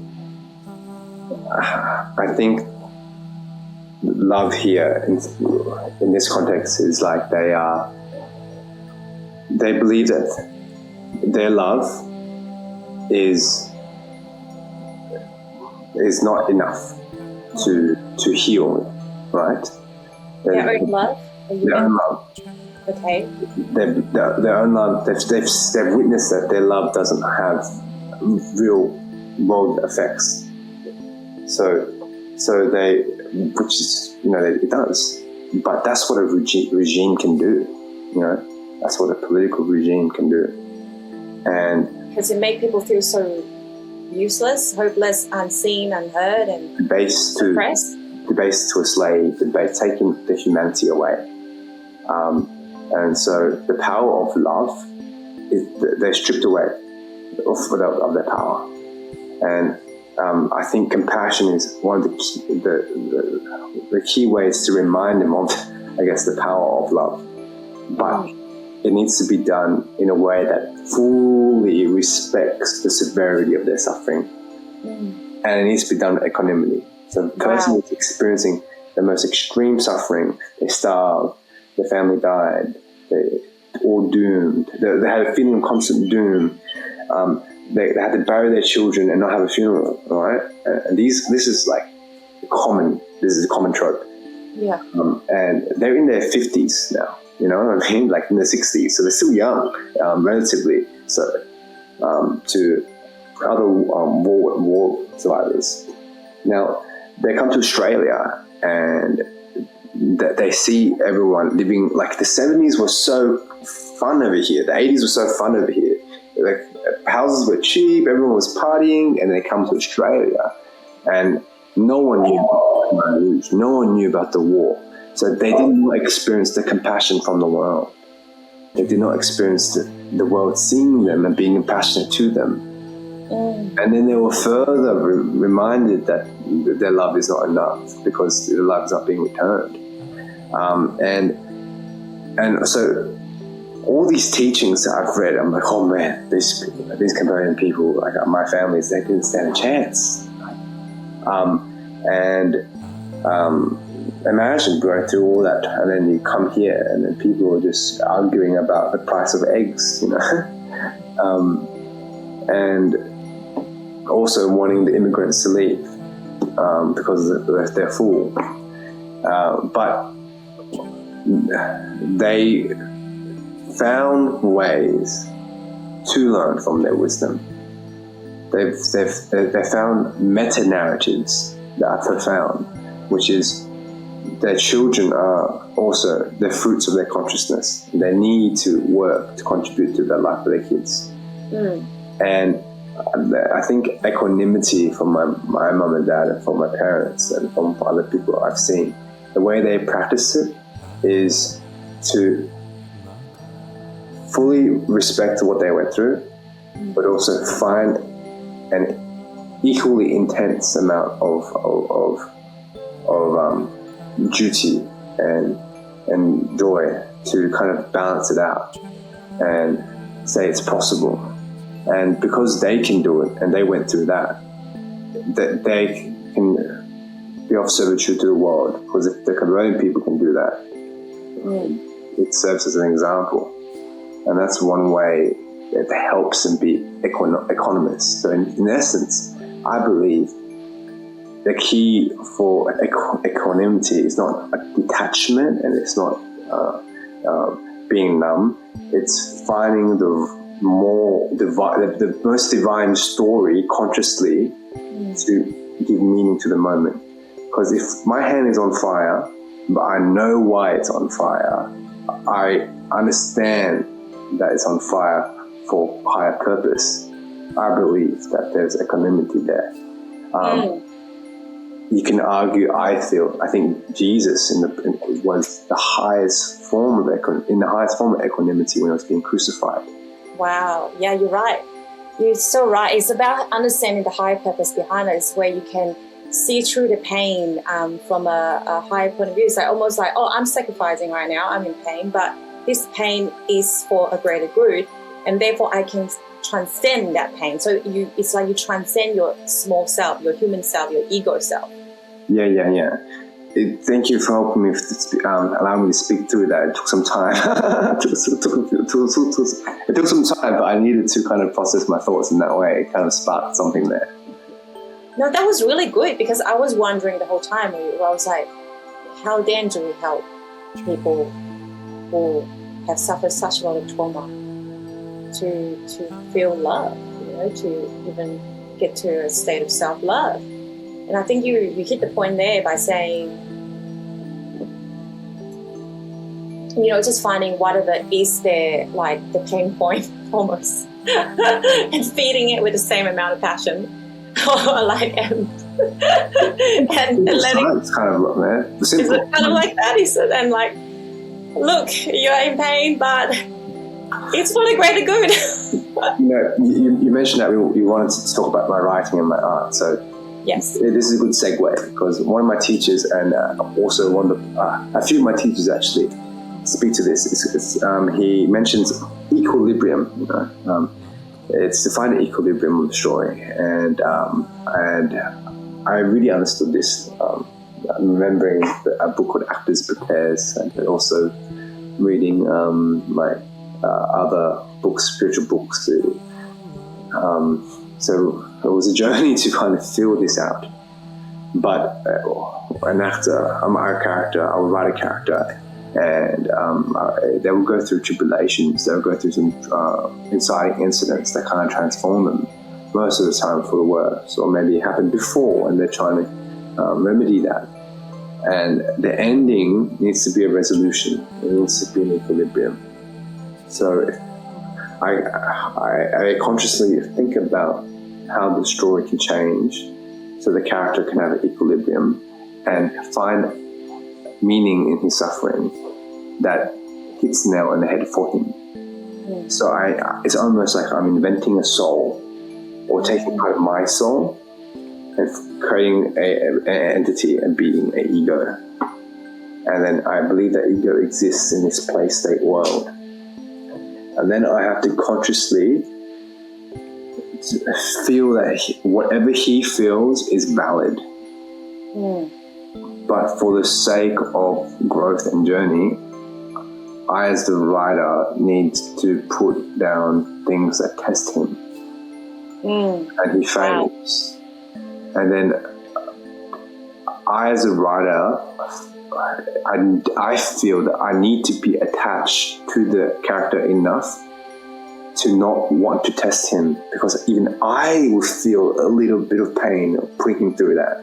love here in this context is like they believe that their love is not enough to heal, right? Their own love? Their own love. Okay. Their own love, they've witnessed that their love doesn't have real world effects. So they, which is, it does. But that's what a regime can do, That's what a political regime can do. And because it makes people feel so useless, hopeless, unseen, unheard, and debased to a slave, taking the humanity away. And so the power of love is they're stripped away of their power. And I think compassion is one of the key ways to remind them of, I guess, the power of love. But it needs to be done in a way that fully respects the severity of their suffering. And it needs to be done with equanimity. So the person who's experiencing the most extreme suffering, they starved, their family died, they all doomed, they had a feeling of constant doom, they had to bury their children and not have a funeral, all right? And this is like common trope. Yeah. And they're in their 50s now. You know what I mean? Like in the 60s. So they're still young, relatively. So to other war survivors. Now, they come to Australia and they see everyone living, like the 70s was so fun over here. The 80s was so fun over here. Like houses were cheap, everyone was partying, and they come to Australia and no one knew about Khmer Rouge. No one knew about the war. So they did not experience the compassion from the world. They did not experience the world seeing them and being compassionate to them. And then they were further reminded that their love is not enough because their love is not being returned. And so all these teachings that I've read, I'm like, oh man, these Cambodian people, like my families, they didn't stand a chance. Imagine going through all that, and then you come here, and then people are just arguing about the price of eggs, and also wanting the immigrants to leave because they're full. But they found ways to learn from their wisdom. They found meta-narratives that are profound, which is their children are also the fruits of their consciousness. They need to work to contribute to the life of their kids. And I think equanimity from my mum and dad and from my parents and from other people I've seen, the way they practice it is to fully respect what they went through, but also find an equally intense amount of duty and joy to kind of balance it out and say it's possible. And because they can do it and they went through that they can be of servitude to the world, because if the Cambodian people can do that, it serves as an example. And that's one way it helps them be economists. So in essence, I believe the key for equanimity is not a detachment, and it's not being numb. It's finding the most divine story consciously to give meaning to the moment. Because if my hand is on fire, but I know why it's on fire, I understand that it's on fire for higher purpose, I believe that there's equanimity there. you can argue, I think Jesus was the highest form of equanimity when he was being crucified. Wow. Yeah, you're right. You're so right. It's about understanding the higher purpose behind it. It's where you can see through the pain from a higher point of view. It's like almost like, oh, I'm sacrificing right now. I'm in pain, but this pain is for a greater good, and therefore I can transcend that pain. So it's like you transcend your small self, your human self, your ego self. Yeah. Thank you for helping me, allowing me to speak through that. It took some time. It took some time, but I needed to kind of process my thoughts in that way. It kind of sparked something there. No, that was really good, because I was wondering the whole time. I was like, how then do we help people who have suffered such a lot of trauma to feel love, to even get to a state of self-love? And I think you hit the point there by saying, just finding whatever is there, like the pain point almost, and feeding it with the same amount of passion, or like and letting. It's kind of man. Is it kind of like that? He said, and like, look, you're in pain, but it's for the greater good. You mentioned that you wanted to talk about my writing and my art, so. Yes. This is a good segue, because one of my teachers, and also a few of my teachers actually speak to this. He mentions equilibrium. It's to find an equilibrium with joy, and I really understood this. I'm remembering a book called Actors Prepares, and also reading my other books, spiritual books. So it was a journey to kind of feel this out. But an actor, I'm a character, I would write a character, and they will go through tribulations, they'll go through some inciting incidents that kind of transform them, most of the time for the worse, or maybe it happened before and they're trying to remedy that. And the ending needs to be a resolution, it needs to be an equilibrium. So I consciously think about how the story can change so the character can have an equilibrium and find meaning in his suffering that hits the nail on the head for him. So it's almost like I'm inventing a soul, or taking part of my soul and creating an entity and being an ego. And then I believe that ego exists in this play state world. And then I have to consciously feel that whatever he feels is valid. But for the sake of growth and journey, I as the writer need to put down things that test him. And he fails. Wow. And then I as a writer, I feel that I need to be attached to the character enough to not want to test him, because even I will feel a little bit of pain putting him through that.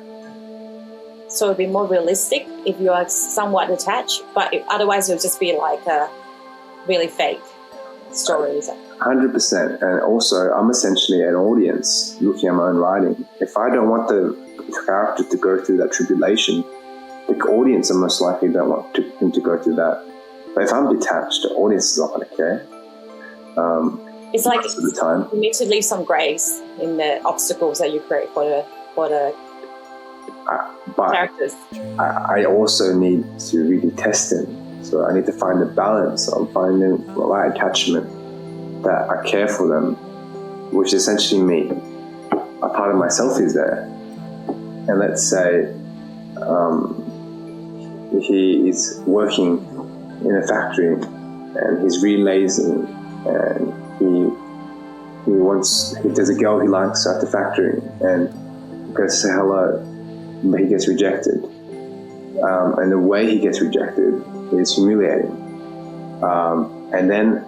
So it'd be more realistic if you are somewhat attached, but otherwise it would just be like a really fake story. 100%. And also, I'm essentially an audience looking at my own writing. If I don't want the character to go through that tribulation, the audience are most likely don't want him to go through that. But if I'm detached, the audience is not going to care. It's like most of the time. You need to leave some grace in the obstacles that you create for the characters. I also need to really test him. So I need to find the balance of finding the right attachment that I care for them, which is essentially me. A part of myself is there. And let's say he is working in a factory and he's really lazy, and there's a girl he likes at the factory, and he goes to say hello, but he gets rejected. And the way he gets rejected is humiliating. And then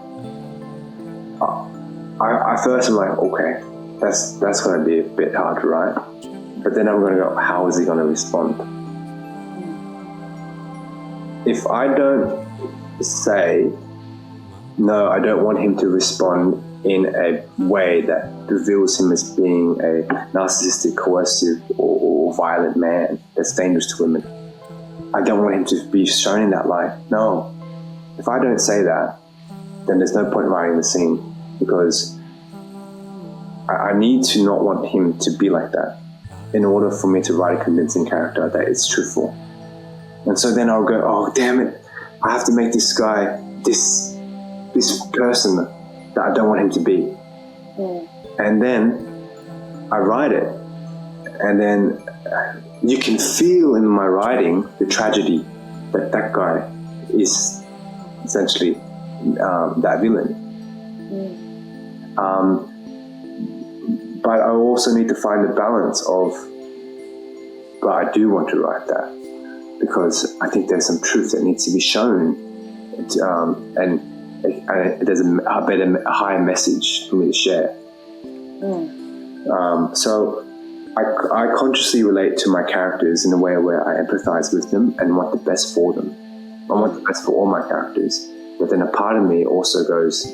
I first am like, okay, that's going to be a bit hard to write. But then I'm going to go, how is he going to respond? If I don't say, no, I don't want him to respond in a way that reveals him as being a narcissistic, coercive, or violent man that's dangerous to women. I don't want him to be shown in that light. No. If I don't say that, then there's no point writing the scene, because I need to not want him to be like that in order for me to write a convincing character that is truthful. And so then I'll go, oh, damn it, I have to make this guy this person that I don't want him to be. And then I write it, and then you can feel in my writing the tragedy that guy is essentially that villain. But I also need to find the balance of, but I do want to write that because I think there's some truth that needs to be shown, and there's a higher message for me to share. So I consciously relate to my characters in a way where I empathize with them and want the best for them. I want the best for all my characters. But then a part of me also goes,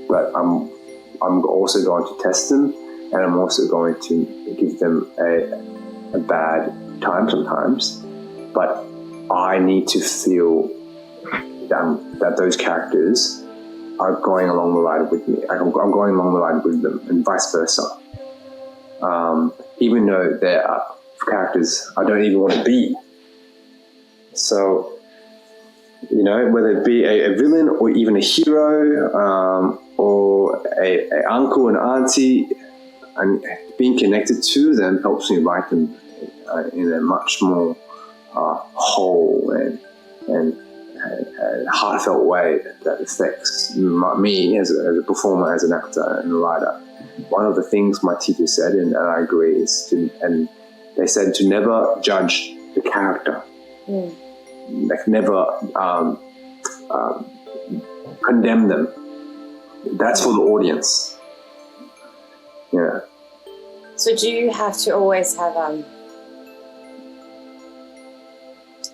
but I'm also going to test them, and I'm also going to give them a bad time sometimes. But I need to feel that those characters are going along the line with me. I'm going along the line with them, and vice versa. Even though there are characters I don't even want to be. So, you know, whether it be a villain or even a hero, or a uncle and auntie, and being connected to them helps me write them in a much more whole and heartfelt way that affects me as a performer, as an actor and a writer. One of the things my teacher said, and I agree, is and they said to never judge the character. Like never condemn them. That's for the audience. Yeah. So do you have to always have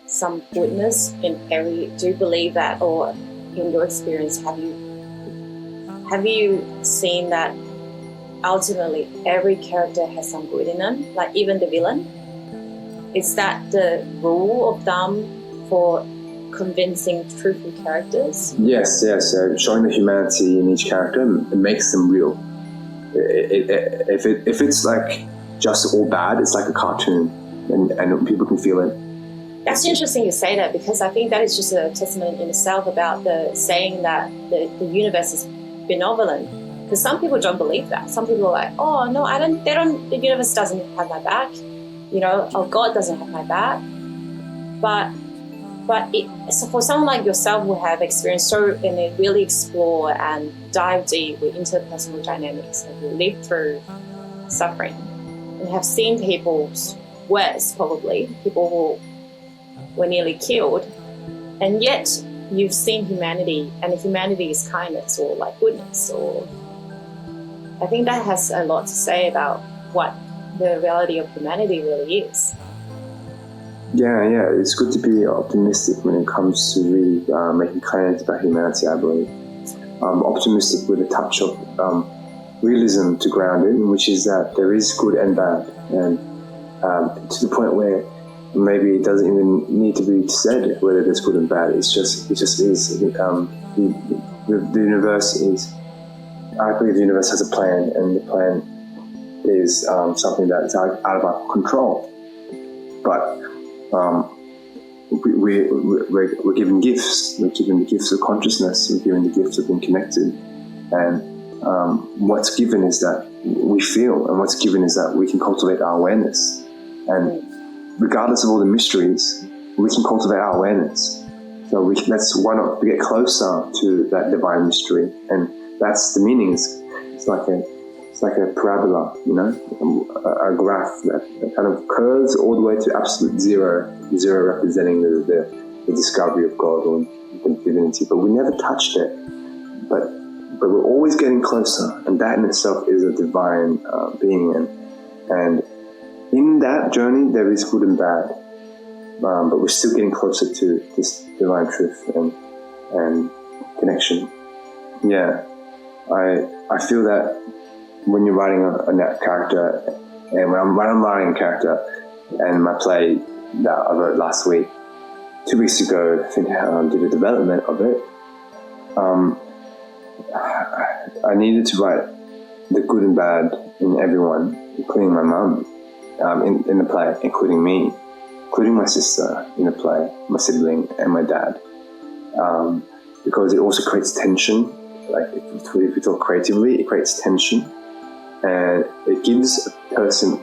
some goodness in every? Do you believe that, or in your experience, have you seen that ultimately every character has some good in them, like even the villain? Is that the rule of thumb for convincing truthful characters? Yes. Showing the humanity in each character, it makes them real. If it's like just all bad, it's like a cartoon, and people can feel it. That's interesting you say that, because I think that is just a testament in itself about the saying that the universe is benevolent. Because some people don't believe that. Some people are like, oh no, the universe doesn't have my back. You know, oh, God doesn't have my back. But so for someone like yourself who have experienced and they really explore and dive deep with interpersonal dynamics, and who live through suffering and have seen people's worst, probably people who were nearly killed, and yet you've seen humanity, and humanity is kindness or like goodness, or I think that has a lot to say about what the reality of humanity really is. Yeah, it's good to be optimistic when it comes to really making claims about humanity, I believe. Optimistic with a touch of realism to ground it, which is that there is good and bad, and to the point where maybe it doesn't even need to be said whether there's good and bad. It just is. The universe is. I believe the universe has a plan, and the plan is something that's out of our control. But we're given gifts. We're given the gifts of consciousness. We're given the gifts of being connected. And what's given is that we feel, and what's given is that we can cultivate our awareness. And regardless of all the mysteries, we can cultivate our awareness. So why not get closer to that divine mystery? And that's the meaning. It's like a parabola, you know, a graph that kind of curves all the way to absolute zero representing the discovery of God or the divinity. But we never touched it. But we're always getting closer, and that in itself is a divine being. And in that journey, there is good and bad, but we're still getting closer to this divine truth and connection. Yeah, I I feel that when you're writing a character, and when I'm writing a character, and my play that I wrote last week, 2 weeks ago, I think I did a development of it. I needed to write the good and bad in everyone, including my mum, in the play, including me, including my sister in the play, my sibling, and my dad. Because it also creates tension. Like if we talk creatively, it creates tension, and it gives a person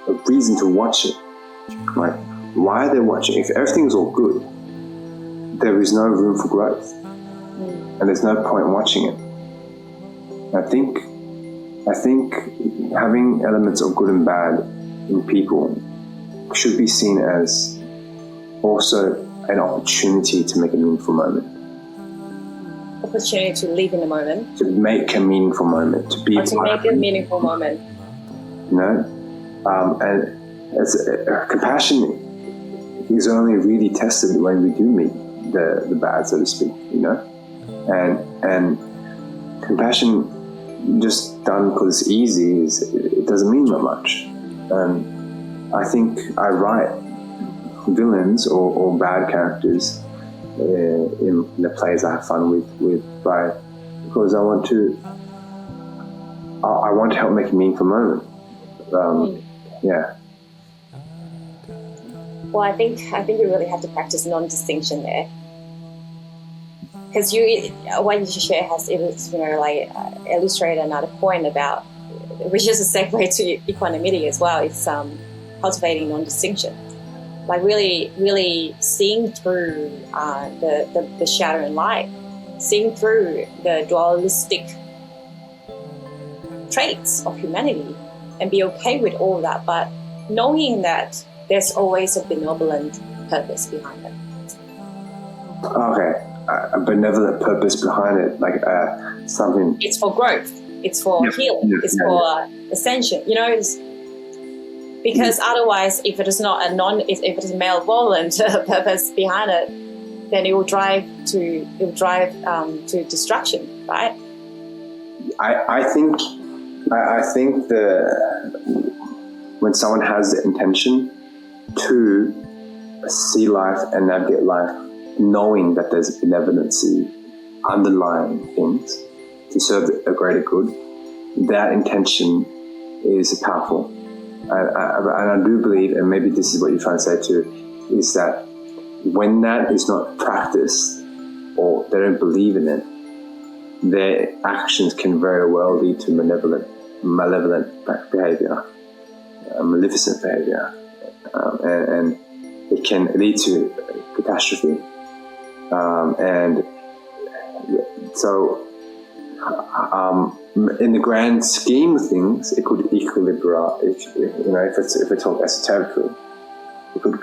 a reason to watch it. Like, why are they watching? If everything's all good, there is no room for growth, and there's no point watching it. I think having elements of good and bad in people should be seen as also an opportunity to make a meaningful moment. Opportunity to live in the moment. To make a meaningful moment. To be. Or to make a meaningful moment. You know, and as compassion is only really tested when we do meet the bad, so to speak. You know, and compassion just done because it's easy it doesn't mean that much. And I think I write villains or bad characters in the plays I have fun with because I want to help make a meaningful moment. Yeah. Well, I think you really have to practice non-distinction there, because what you share has illustrated another point about, which is a segue to equanimity as well. It's cultivating non-distinction, like really seeing through the shadow and light, seeing through the dualistic traits of humanity, and be okay with all of that, but knowing that there's always a benevolent purpose behind it. Okay, a benevolent purpose behind it, like something. It's for growth. It's for healing. It's for ascension. You know, because otherwise, if it is not if it is a malevolent purpose behind it, then it will drive to destruction, right? I think when someone has the intention to see life and navigate life, knowing that there's benevolency underlying things to serve a greater good, that intention is powerful. And I do believe, and maybe this is what you're trying to say too, is that when that is not practiced or they don't believe in it, their actions can very well lead to malevolent behavior, maleficent behavior, and it can lead to catastrophe. And so, in the grand scheme of things, it could equilibrate. If we talk esoterically, it could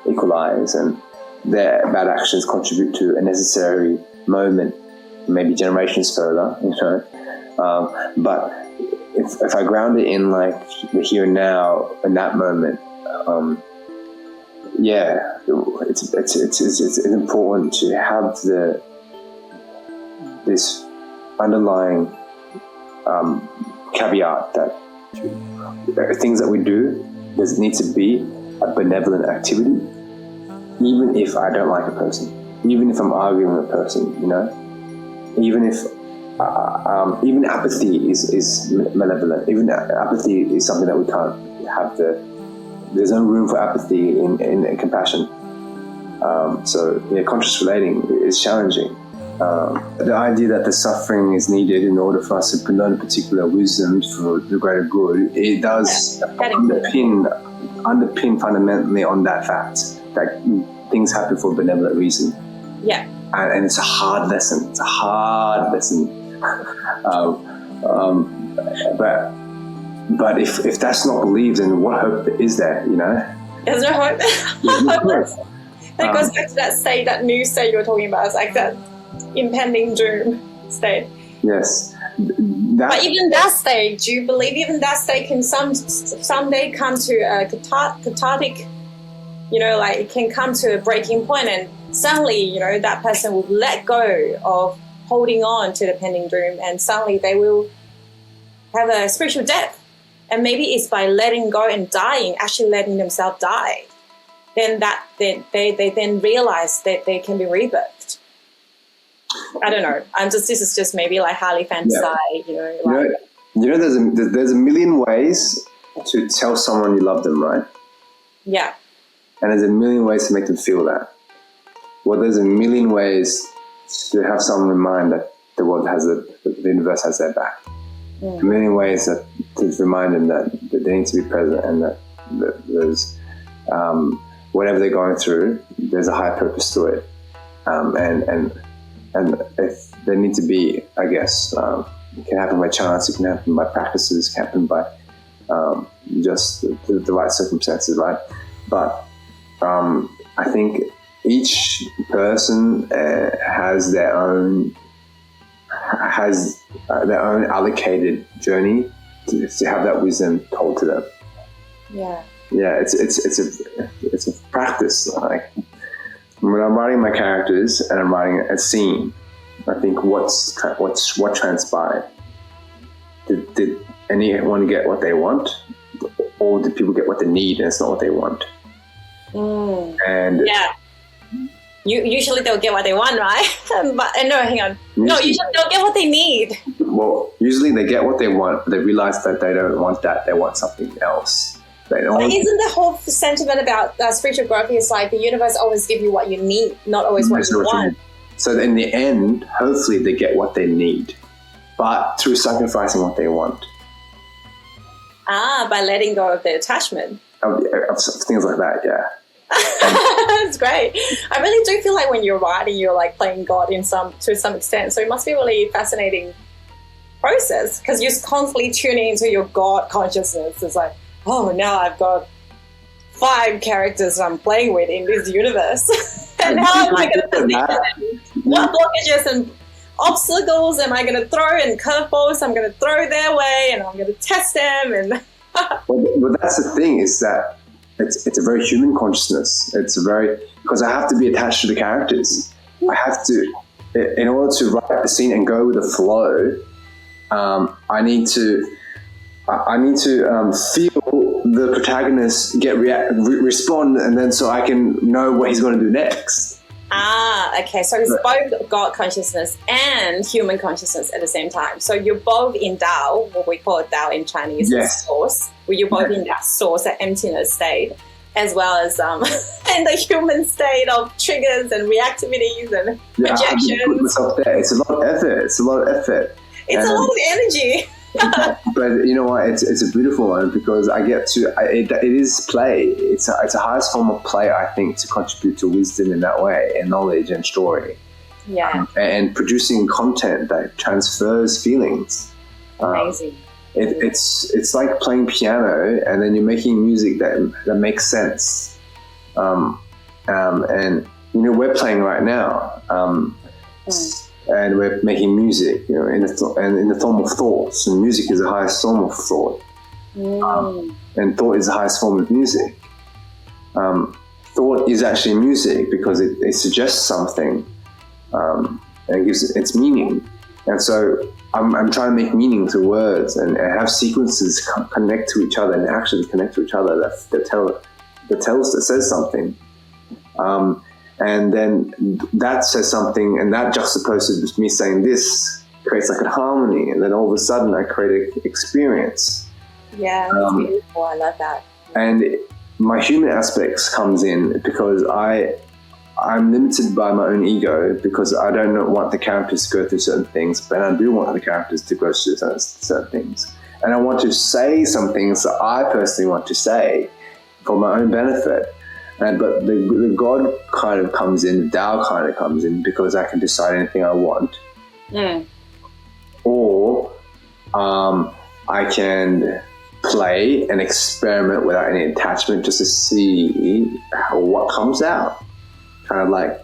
equalize, and their bad actions contribute to a necessary moment, maybe generations further. But if I ground it in like the here and now, in that moment, it's important to have this underlying caveat that things that we do, there needs to be a benevolent activity, even if I don't like a person, even if I'm arguing with a person, even if even apathy is malevolent. Even apathy is something that we can't have. There's no room for apathy in compassion. Conscious relating is challenging. The idea that the suffering is needed in order for us to learn a particular wisdom for the greater good, it does underpin fundamentally on that fact that things happen for a benevolent reason. Yeah. And it's a hard lesson. It's a hard lesson. But if that's not believed, then what hope is there? There's no hope. That goes back to that new state you were talking about. It's like that impending doom state. Yes. But even that state, do you believe even that state can someday come to a cathartic, it can come to a breaking point, and suddenly, that person will let go of holding on to the pending doom, and suddenly they will have a spiritual death. And maybe it's by letting go and dying, actually letting themselves die, then they then realize that they can be rebirthed. I don't know. This is just maybe like highly fantasize, there's a million ways to tell someone you love them, right? Yeah. And there's a million ways to make them feel that. Well, there's a million ways to have someone remind that the world the universe has their back. A million ways to remind them that they need to be present, and that there's whatever they're going through, there's a higher purpose to it. And if they need to be, I guess, it can happen by chance, it can happen by practices, it can happen by just the right circumstances, right? But I think each person has their own allocated journey to have that wisdom told to them. Yeah. Yeah, it's a practice. Like when I'm writing my characters and I'm writing a scene, I think what transpired. Did anyone get what they want, or did people get what they need and it's not what they want? And yeah. Usually they'll get what they want, right? But no, hang on. Usually they'll get what they need. Well, usually they get what they want, but they realize that they don't want that. They want something else. But isn't the whole sentiment about spiritual growth is like the universe always give you what you need, not always what you want? So in the end, hopefully they get what they need, but through sacrificing what they want. By letting go of the attachment. Of things like that, yeah. That's great. I really do feel like when you're writing, you're like playing God to some extent. So it must be a really fascinating process, because you're constantly tuning into your God consciousness. It's like, oh, now I've got 5 characters I'm playing with in this universe. And how am I going to see them? What blockages and obstacles am I going to throw, and curveballs I'm going to throw their way, and I'm going to test them. And well, that's the thing, is that it's a very human consciousness. Because I have to be attached to the characters. I have to, in order to write the scene and go with the flow, I need to feel the protagonist respond, and then so I can know what he's going to do next. Okay. So it's both God consciousness and human consciousness at the same time. So you're both in Tao, what we call Tao in Chinese, yes. Source, where you're both in that source, that emptiness state, as well as in the human state of triggers and reactivities and projections. I have to put myself there. It's a lot of effort. It's a lot of energy. But you know what? It's a beautiful one, because I get to. It is play. It's a highest form of play, I think, to contribute to wisdom in that way, and knowledge and story. Yeah. And producing content that transfers feelings. Amazing. It's like playing piano, and then you're making music that makes sense. And we're playing right now. And we're making music, in the form of thoughts. And music is the highest form of thought. And thought is the highest form of music. Thought is actually music, because it suggests something, and it gives its meaning. And so I'm trying to make meaning to words and have sequences connect to each other, and actually connect to each other that says something. And then that says something, and that juxtaposed with me saying this creates like a harmony, and then all of a sudden I create an experience. Yeah, that's beautiful. I love that. And my human aspects comes in because I'm limited by my own ego, because I don't want the characters to go through certain things, but I do want the characters to go through certain things. And I want to say some things that I personally want to say for my own benefit. But the God kind of comes in, the Tao kind of comes in, because I can decide anything I want. Or I can play and experiment without any attachment, just to see what comes out. Kind of like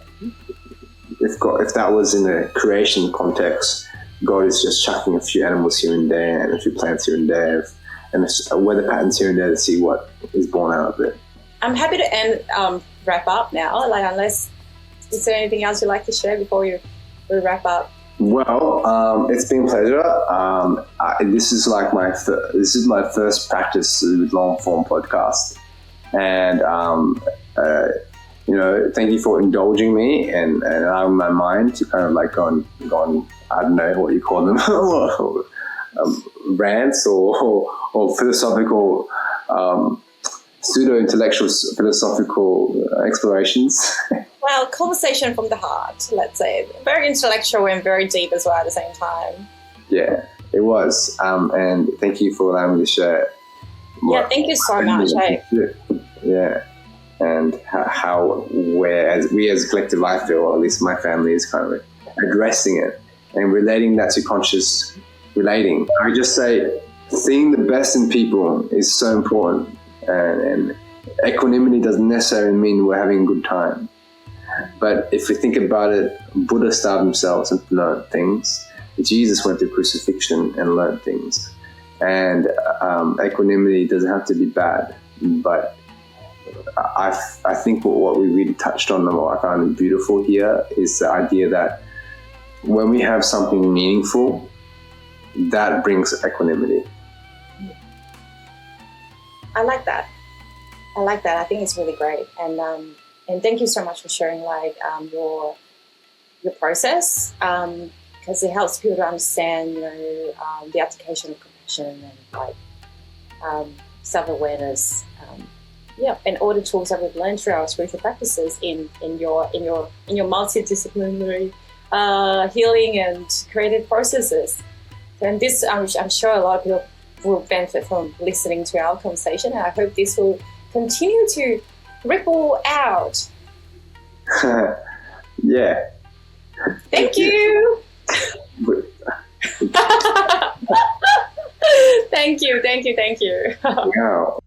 if that was in a creation context, God is just chucking a few animals here and there, and a few plants here and there, and weather patterns here and there to see what is born out of it. I'm happy to wrap up now. Unless is there anything else you'd like to share before we wrap up? Well, it's been a pleasure. This is like my first practice with long form podcast, and thank you for indulging me and allowing my mind to kind of like go on. I don't know what you call them, rants or philosophical, pseudo-intellectual philosophical explorations. Well, conversation from the heart, let's say. Very intellectual and very deep as well at the same time. Yeah, it was. And thank you for allowing me to share. Yeah, thank you so much. Yeah. And how we as a collective, I feel, or at least my family, is kind of addressing it and relating that to conscious relating. I would just say seeing the best in people is so important. And equanimity doesn't necessarily mean we're having a good time. But if we think about it, Buddha starved themselves and learned things. Jesus went through crucifixion and learned things. And equanimity doesn't have to be bad. But I think what we really touched on, and what I found beautiful here, is the idea that when we have something meaningful, that brings equanimity. I like that. I think it's really great. And thank you so much for sharing your process, because it helps people to understand, the application of compassion and self-awareness. And all the tools that we've learned through our spiritual practices in your multidisciplinary healing and creative processes. And this, I'm sure a lot of people will benefit from listening to our conversation, and I hope this will continue to ripple out. Yeah. Thank you. Thank you. Wow.